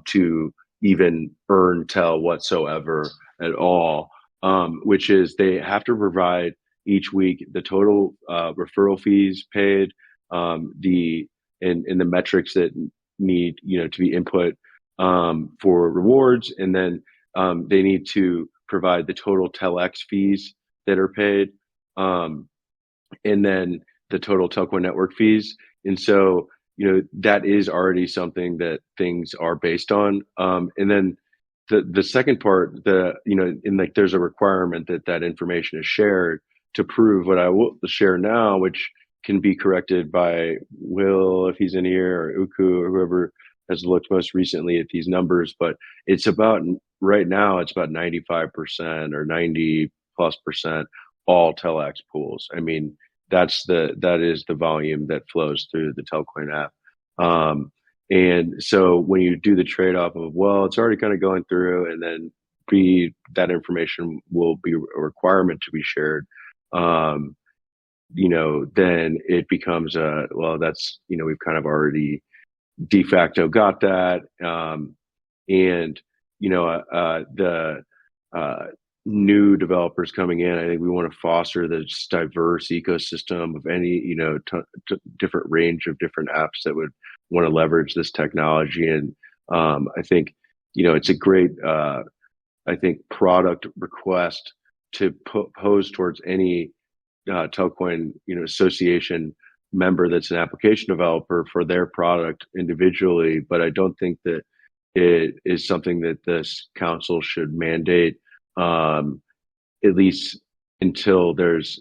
to even earn TEL whatsoever at all, which is they have to provide each week the total referral fees paid, the and the metrics that need to be input for rewards, and then they need to provide the total telex fees that are paid, and then the total telco network fees. And so that is already something that things are based on. And then the second part, in like there's a requirement that information is shared to prove what I will share now, which can be corrected by Will if he's in here, or Uku, or whoever has looked most recently at these numbers. But it's about right now, it's about 95% or 90+% all telex pools. I mean, that is the volume that flows through the Telcoin app. And so when you do the trade off of, well, it's already kind of going through, and then B, that information will be a requirement to be shared, then it becomes that's, we've kind of already de facto got that. And, the new developers coming in, I think we want to foster this diverse ecosystem of any, different range of different apps that would want to leverage this technology. And I think it's a great, I think, product request to pose towards any Telcoin, association member that's an application developer for their product individually. But I don't think that it is something that this council should mandate, at least until there's,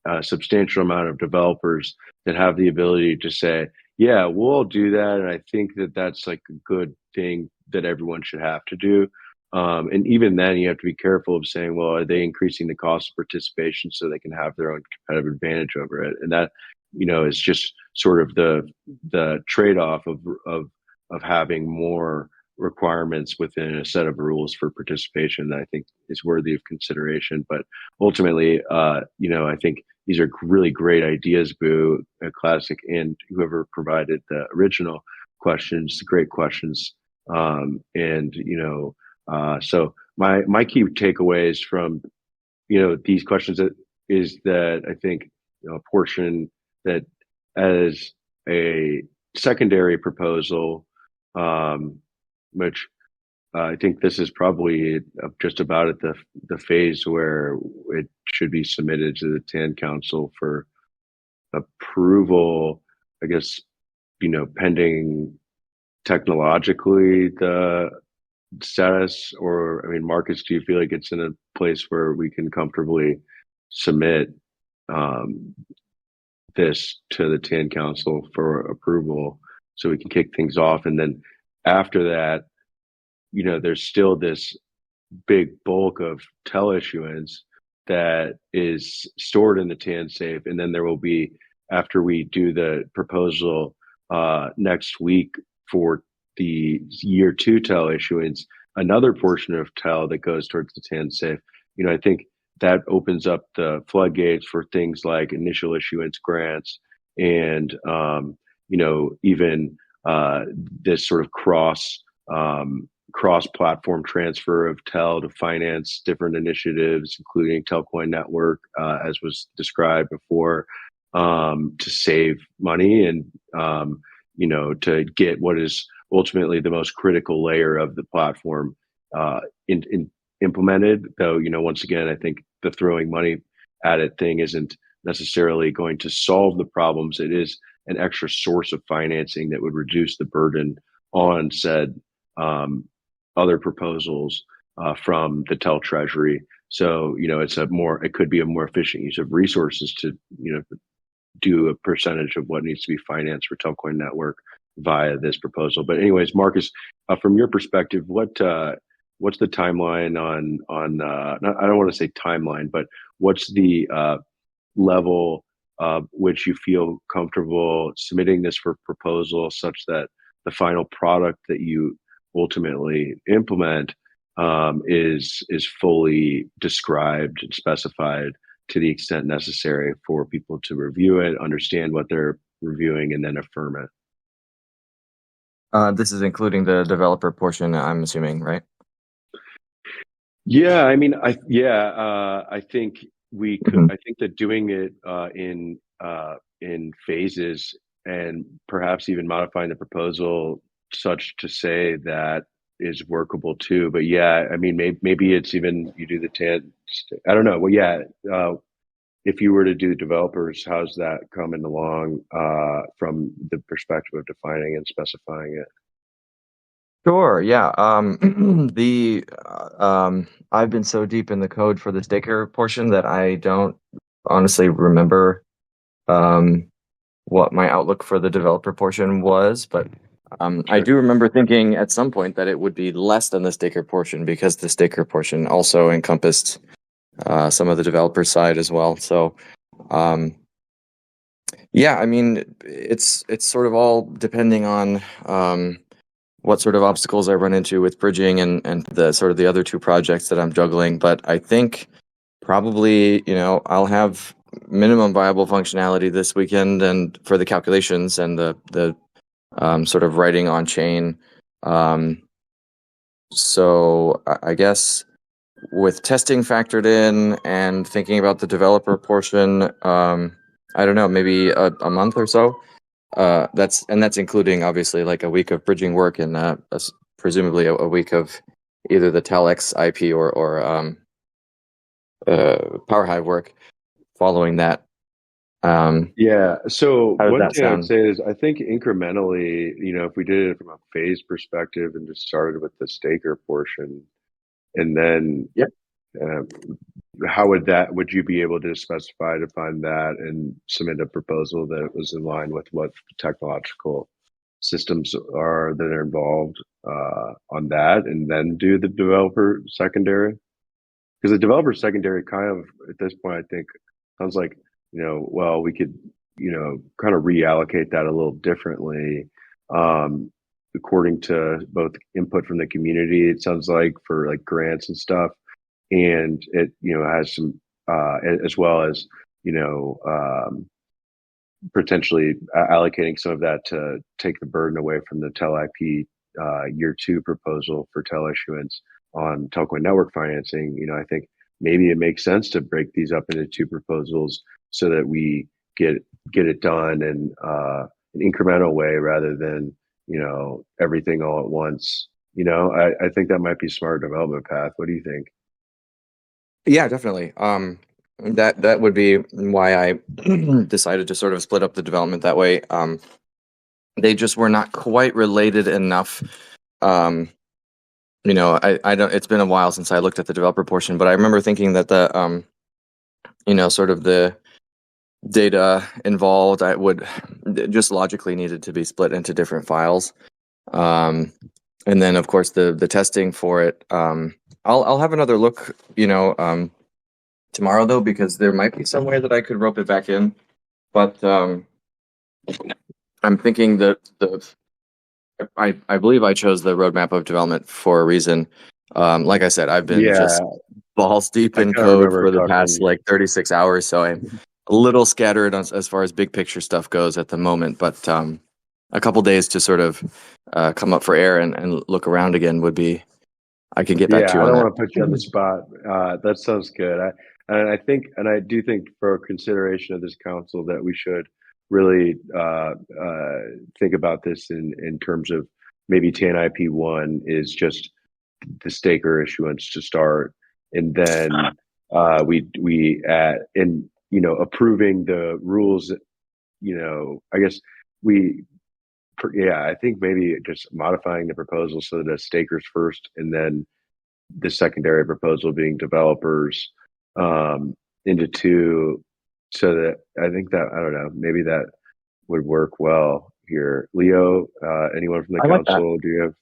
a substantial amount of developers that have the ability to say, yeah, we'll do that. And I think that that's like a good thing that everyone should have to do. And even then, you have to be careful of saying, well, are they increasing the cost of participation so they can have their own competitive advantage over it? And that, is just sort of the trade-off of having more requirements within a set of rules for participation that I think is worthy of consideration. But ultimately, I think these are really great ideas, Boo, a classic, and whoever provided the original questions, great questions. So my key takeaways from, these questions is that I think, a portion that as a secondary proposal, which I think this is probably just about at the phase where it should be submitted to the TAN Council for approval, I guess, pending technologically the status. Or, I mean, Marcus, do you feel like it's in a place where we can comfortably submit this to the TAN Council for approval so we can kick things off? And then after that, there's still this big bulk of TEL issuance that is stored in the TAN safe. And then there will be, after we do the proposal next week for the year 2 TEL issuance, another portion of TEL that goes towards the TAN safe. I think that opens up the floodgates for things like initial issuance grants and, even this sort of cross-platform transfer of TEL to finance different initiatives, including Telcoin Network, as was described before, to save money and, to get what is ultimately the most critical layer of the platform implemented. Though, once again, I think the throwing money at it thing isn't necessarily going to solve the problems. It is an extra source of financing that would reduce the burden on said other proposals from the TEL Treasury. So, it could be a more efficient use of resources to, do a percentage of what needs to be financed for Telcoin Network via this proposal. But anyways, Marcus, from your perspective, what's the timeline on I don't want to say timeline, but what's the level which you feel comfortable submitting this for proposal such that the final product that you ultimately implement is fully described and specified to the extent necessary for people to review it, understand what they're reviewing, and then affirm it? This is including the developer portion, I'm assuming, right? Yeah, I mean, I think we could. Mhm. I think that doing it in phases and perhaps even modifying the proposal such to say that is workable too. But yeah, I mean, maybe it's even you do the TAN. I don't know. Well, yeah. If you were to do developers, how's that coming along from the perspective of defining and specifying it? Sure. Yeah. I've been so deep in the code for the staker portion that I don't honestly remember what my outlook for the developer portion was, but I do remember thinking at some point that it would be less than the staker portion because the staker portion also encompassed some of the developer side as well. So, yeah, I mean, it's sort of all depending on what sort of obstacles I run into with bridging and the sort of the other two projects that I'm juggling. But I think probably, I'll have minimum viable functionality this weekend and for the calculations and the sort of writing on chain. So I guess with testing factored in and thinking about the developer portion, I don't know, maybe a month or so. That's including obviously like a week of bridging work and presumably a week of either the TELX IP or PowerHive work following that. Yeah. So How does one that thing I would sound? say is I think incrementally, if we did it from a phase perspective and just started with the staker portion, and then Yep. uh, would you be able to specify, define that, and submit a proposal that was in line with what technological systems are that are involved on that, and then do the developer secondary? Because the developer secondary kind of, at this point, I think sounds like, well, we could, kind of reallocate that a little differently, according to both input from the community. It sounds like for like grants and stuff, and it, has some, as well as, potentially allocating some of that to take the burden away from the TEL IP year two proposal for TEL issuance on Telcoin network financing. I think maybe it makes sense to break these up into two proposals so that we get it done in an incremental way rather than everything all at once. I think that might be a smart development path. What do you think? Yeah, definitely. That would be why I decided to sort of split up the development that way. They just were not quite related enough. I don't. It's been a while since I looked at the developer portion, but I remember thinking that the sort of the data involved, I would just logically needed to be split into different files. And then of course the testing for it. I'll have another look. Tomorrow though, because there might be some way that I could rope it back in, but I'm thinking that I believe I chose the roadmap of development for a reason. Like I said, I've been just balls deep in kinda code remember for the past talking. like 36 hours, so I'm a little scattered as far as big picture stuff goes at the moment. But a couple days to sort of come up for air and look around again would be. I can get back to Yeah, you I on don't that. want to put you on the spot. That sounds good. I do think for consideration of this council that we should really think about this in terms of maybe TANIP one is just the staker issuance to start, and then we in approving the rules. I guess we I think maybe just modifying the proposal so that it's stakers first, and then the secondary proposal being developers into two, so that I think that, I don't know, maybe that would work well here. Leo, anyone from the I like that. council, do you have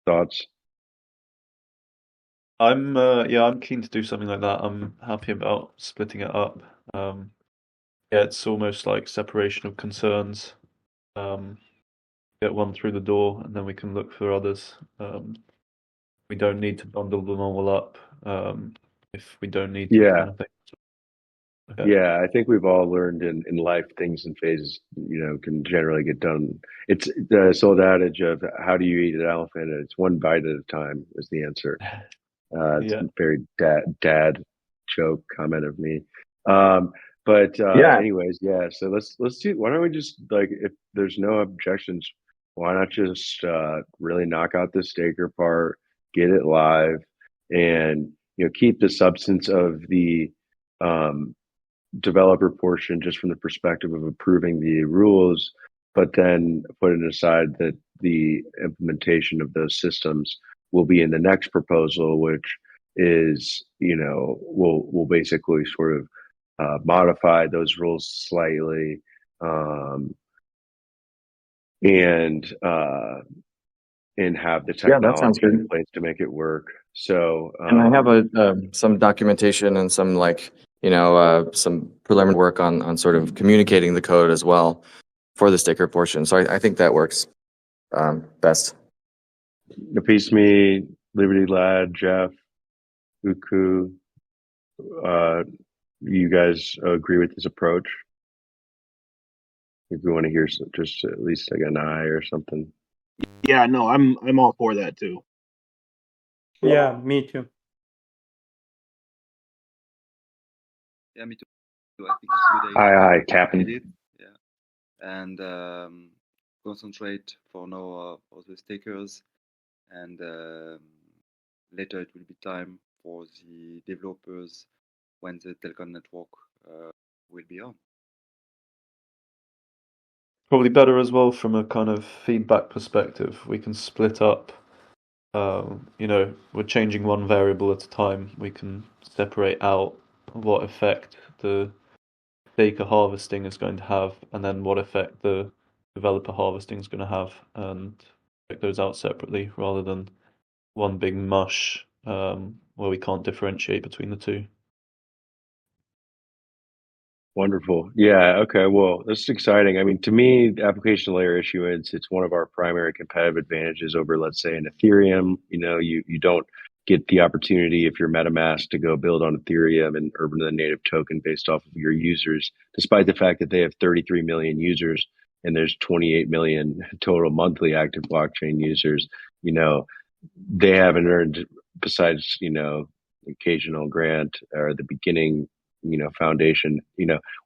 thoughts? I'm keen to do something like that. I'm happy about splitting it up. Yeah, it's almost like separation of concerns. Get one through the door, and then we can look for others. We don't need to bundle them all up if we don't need to, Yeah. kind of thing. Okay. Yeah, I think we've all learned in life things in phases, can generally get done. It's the old adage of how do you eat an elephant? It's one bite at a time is the answer. It's Yeah. a very dad joke comment of me. But Yeah. anyways, yeah. So let's do. Why don't we just, like, if there's no objections, why not just really knock out the staker part, get it live, and keep the substance of the developer portion just from the perspective of approving the rules, but then put it aside that the implementation of those systems will be in the next proposal, which is, will basically sort of modify those rules slightly, and have the Yeah, that sounds technology in good. place to make it work. So, And I have some documentation and some some preliminary work on sort of communicating the code as well for the sticker portion. So I think that works best. Peace Me, Liberty Lad, Jeff, Uku, you guys agree with this approach? If you want to hear just at least like an eye or something. Yeah, no, I'm all for that too. Yeah, me too. Yeah, me too. I think it's a good idea. Aye, Captain. Yeah, and concentrate for now for the stakers, and later it will be time for the developers when the telecom network will be on. Probably better as well from a kind of feedback perspective. We can split up. We're changing one variable at a time. We can separate out what effect the data harvesting is going to have, and then what effect the developer harvesting is going to have, and check those out separately rather than one big mush where we can't differentiate between the two. Wonderful. Yeah. Okay. Well, this is exciting. I mean, to me, the application layer issuance, it's one of our primary competitive advantages over, let's say, an Ethereum. You don't get the opportunity if you're MetaMask to go build on Ethereum and Urban the native token based off of your users, despite the fact that they have 33 million users and there's 28 million total monthly active blockchain users. They haven't earned, besides, occasional grant or the beginning, foundation,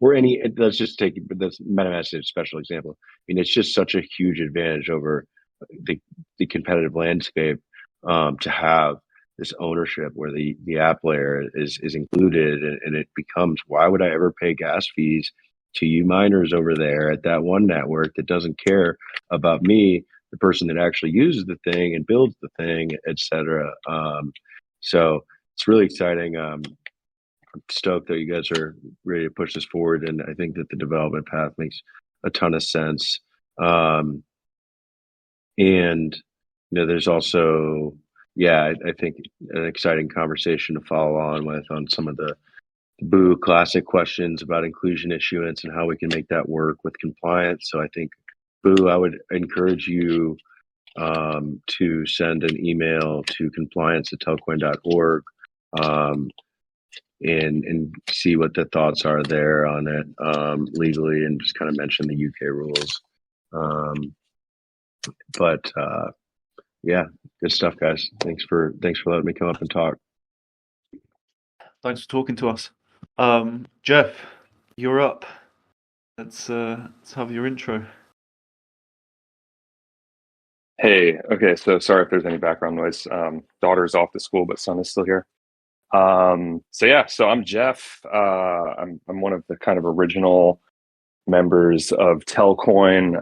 or let's just take this MetaMask as a special example. I mean, it's just such a huge advantage over the competitive landscape to have this ownership where the app layer is included, and it becomes, why would I ever pay gas fees to you miners over there at that one network that doesn't care about me, the person that actually uses the thing and builds the thing, etc. So it's really exciting. I'm stoked that you guys are ready to push this forward, and I think that the development path makes a ton of sense. And there's also, I think an exciting conversation to follow on with on some of the Boo classic questions about inclusion issuance and how we can make that work with compliance. So I think, Boo, I would encourage you to send an email to compliance@telcoin.org and see what the thoughts are there on it legally, and just kind of mention the UK rules. But good stuff, guys. Thanks for letting me come up and talk. Thanks for talking to us. Jeff, you're up. Let's have your intro. Hey, okay, so sorry if there's any background noise. Daughter's off to school, but son is still here. So I'm Jeff. I'm one of the kind of original members of TELcoin.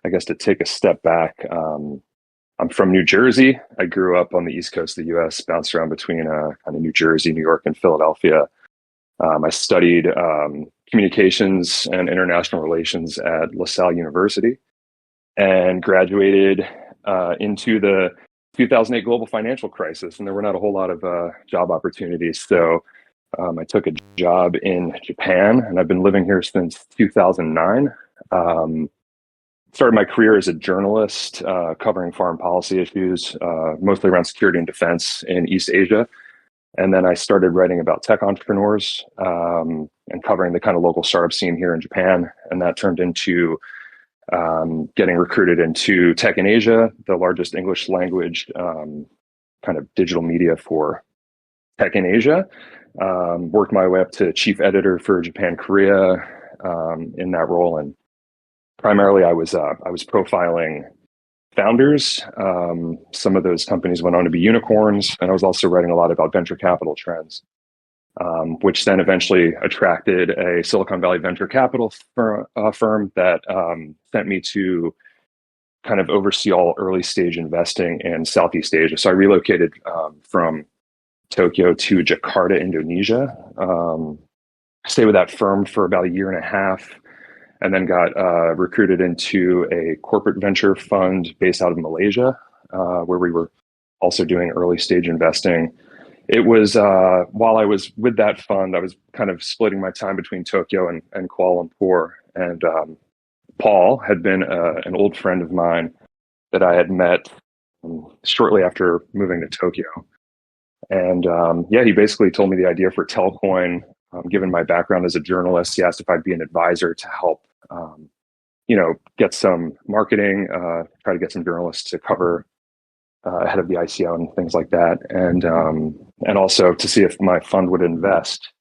I guess to take a step back, I'm from New Jersey. I grew up on the East Coast of the U.S., bounced around between kind of New Jersey, New York, and Philadelphia. I studied communications and international relations at LaSalle University and graduated into the 2008 global financial crisis, and there were not a whole lot of job opportunities. So I took a job in Japan, and I've been living here since 2009. Started my career as a journalist covering foreign policy issues, mostly around security and defense in East Asia. And then I started writing about tech entrepreneurs and covering the kind of local startup scene here in Japan. And that turned into getting recruited into Tech in Asia, the largest English language kind of digital media for Tech in Asia. Worked my way up to chief editor for Japan Korea in that role, and primarily I was profiling founders. Some of those companies went on to be unicorns, and I was also writing a lot about venture capital trends, which then eventually attracted a Silicon Valley venture capital firm that sent me to kind of oversee all early stage investing in Southeast Asia. So I relocated from Tokyo to Jakarta, Indonesia. Stayed with that firm for about a year and a half, and then got recruited into a corporate venture fund based out of Malaysia, where we were also doing early stage investing. It was while I was with that fund, I was kind of splitting my time between Tokyo and Kuala Lumpur. And Paul had been an old friend of mine that I had met shortly after moving to Tokyo. And he basically told me the idea for TELcoin. Given my background as a journalist, he asked if I'd be an advisor to help, get some marketing, try to get some journalists to cover ahead of the ICO and things like that, and also to see if my fund would invest.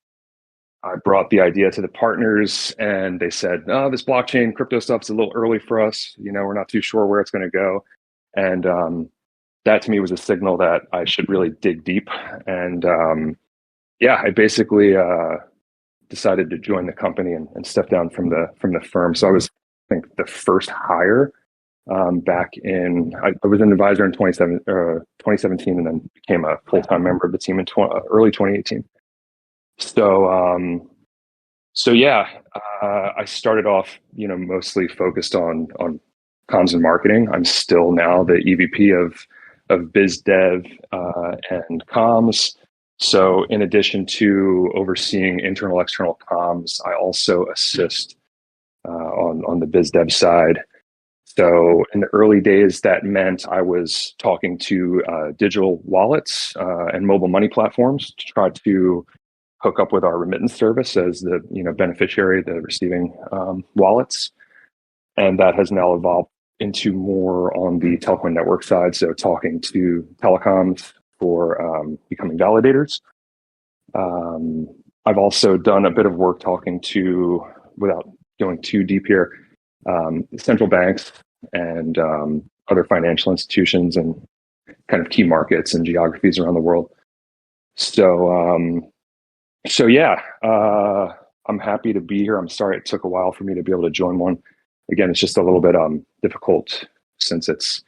I brought the idea to the partners, and they said, "Oh, this blockchain crypto stuff's a little early for us. We're not too sure where it's going to go." And that to me was a signal that I should really dig deep. And I basically decided to join the company and step down from the firm. So I was, I think, the first hire back in. I was an advisor in 2017, and then became a full-time member of the team in early 2018. I started off, mostly focused on comms and marketing. I'm still now the EVP of biz dev and comms. So in addition to overseeing internal external comms, I also assist on the biz dev side. So in the early days, that meant I was talking to digital wallets and mobile money platforms to try to hook up with our remittance service as the beneficiary, the receiving wallets, and that has now evolved into more on the Telcoin network side. So talking to telecoms for becoming validators. I've also done a bit of work talking to, without going too deep here, central banks and other financial institutions and kind of key markets and geographies around the world. I'm happy to be here. I'm sorry it took a while for me to be able to join one. Again, it's just a little bit difficult since it's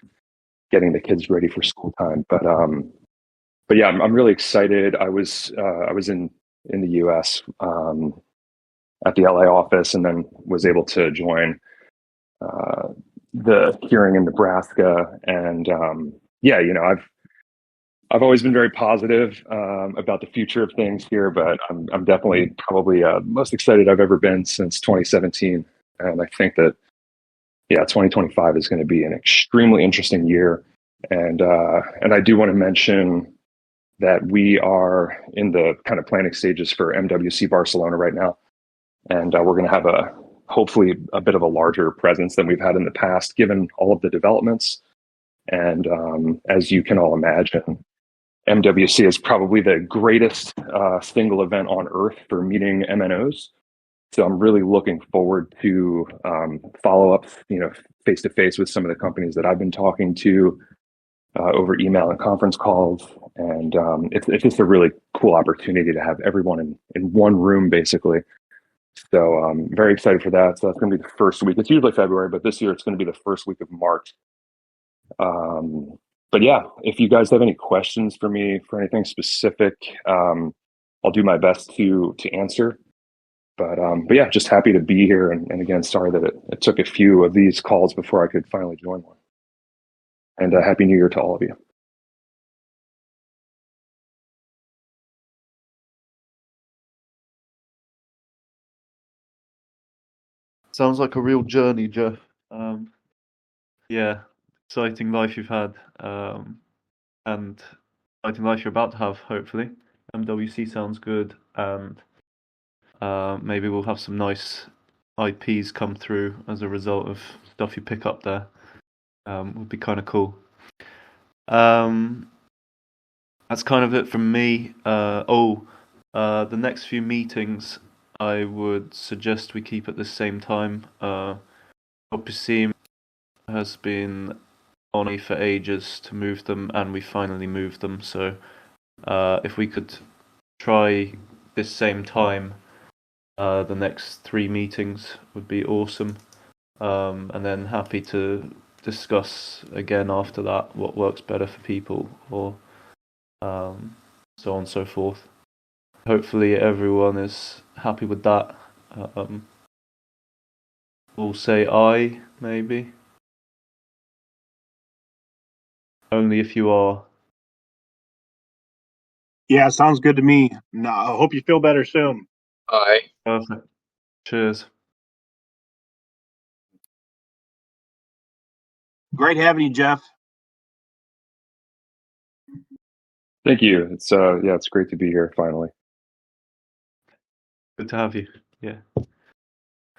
getting the kids ready for school time. But yeah, I'm really excited. I was in the U.S. At the LA office, and then was able to join the hearing in Nebraska. And I've always been very positive about the future of things here, but I'm definitely probably most excited I've ever been since 2017. And I think that 2025 is going to be an extremely interesting year. And I do want to mention that we are in the kind of planning stages for MWC Barcelona right now, and we're going to have hopefully a bit of a larger presence than we've had in the past, given all of the developments. And as you can all imagine, MWC is probably the greatest single event on earth for meeting MNOs. So I'm really looking forward to follow-ups, face to face with some of the companies that I've been talking to over email and conference calls. And it's just a really cool opportunity to have everyone in one room, basically. So I'm very excited for that. So that's going to be the first week. It's usually February, but this year it's going to be the first week of March. But yeah, if you guys have any questions for me for anything specific, I'll do my best to answer. But yeah, just happy to be here. And again, sorry that it took a few of these calls before I could finally join one. And Happy New Year to all of you. Sounds like a real journey, Jeff. Yeah, exciting life you've had, and exciting life you're about to have, hopefully. MWC sounds good, and maybe we'll have some nice IPs come through as a result of stuff you pick up there. Would be kind of cool. That's kind of it from me. The next few meetings, I would suggest we keep at the same time. Opisim has been on me for ages to move them, and we finally moved them. So if we could try this same time, the next 3 meetings would be awesome. And then happy to discuss again after that what works better for people, or so on and so forth. Hopefully everyone is happy with that. We'll say aye, maybe. Only if you are. Yeah, sounds good to me. No, I hope you feel better soon. Aye. Perfect. Cheers. Great having you, Jeff. Thank you. It's great to be here finally. Good to have you. Yeah.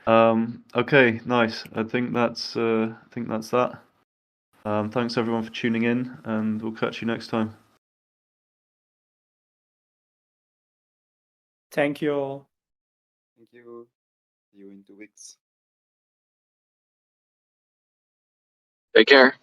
Okay, nice. I think that's that. Thanks everyone for tuning in, and we'll catch you next time. Thank you all. Thank you. See you in 2 weeks. Take care.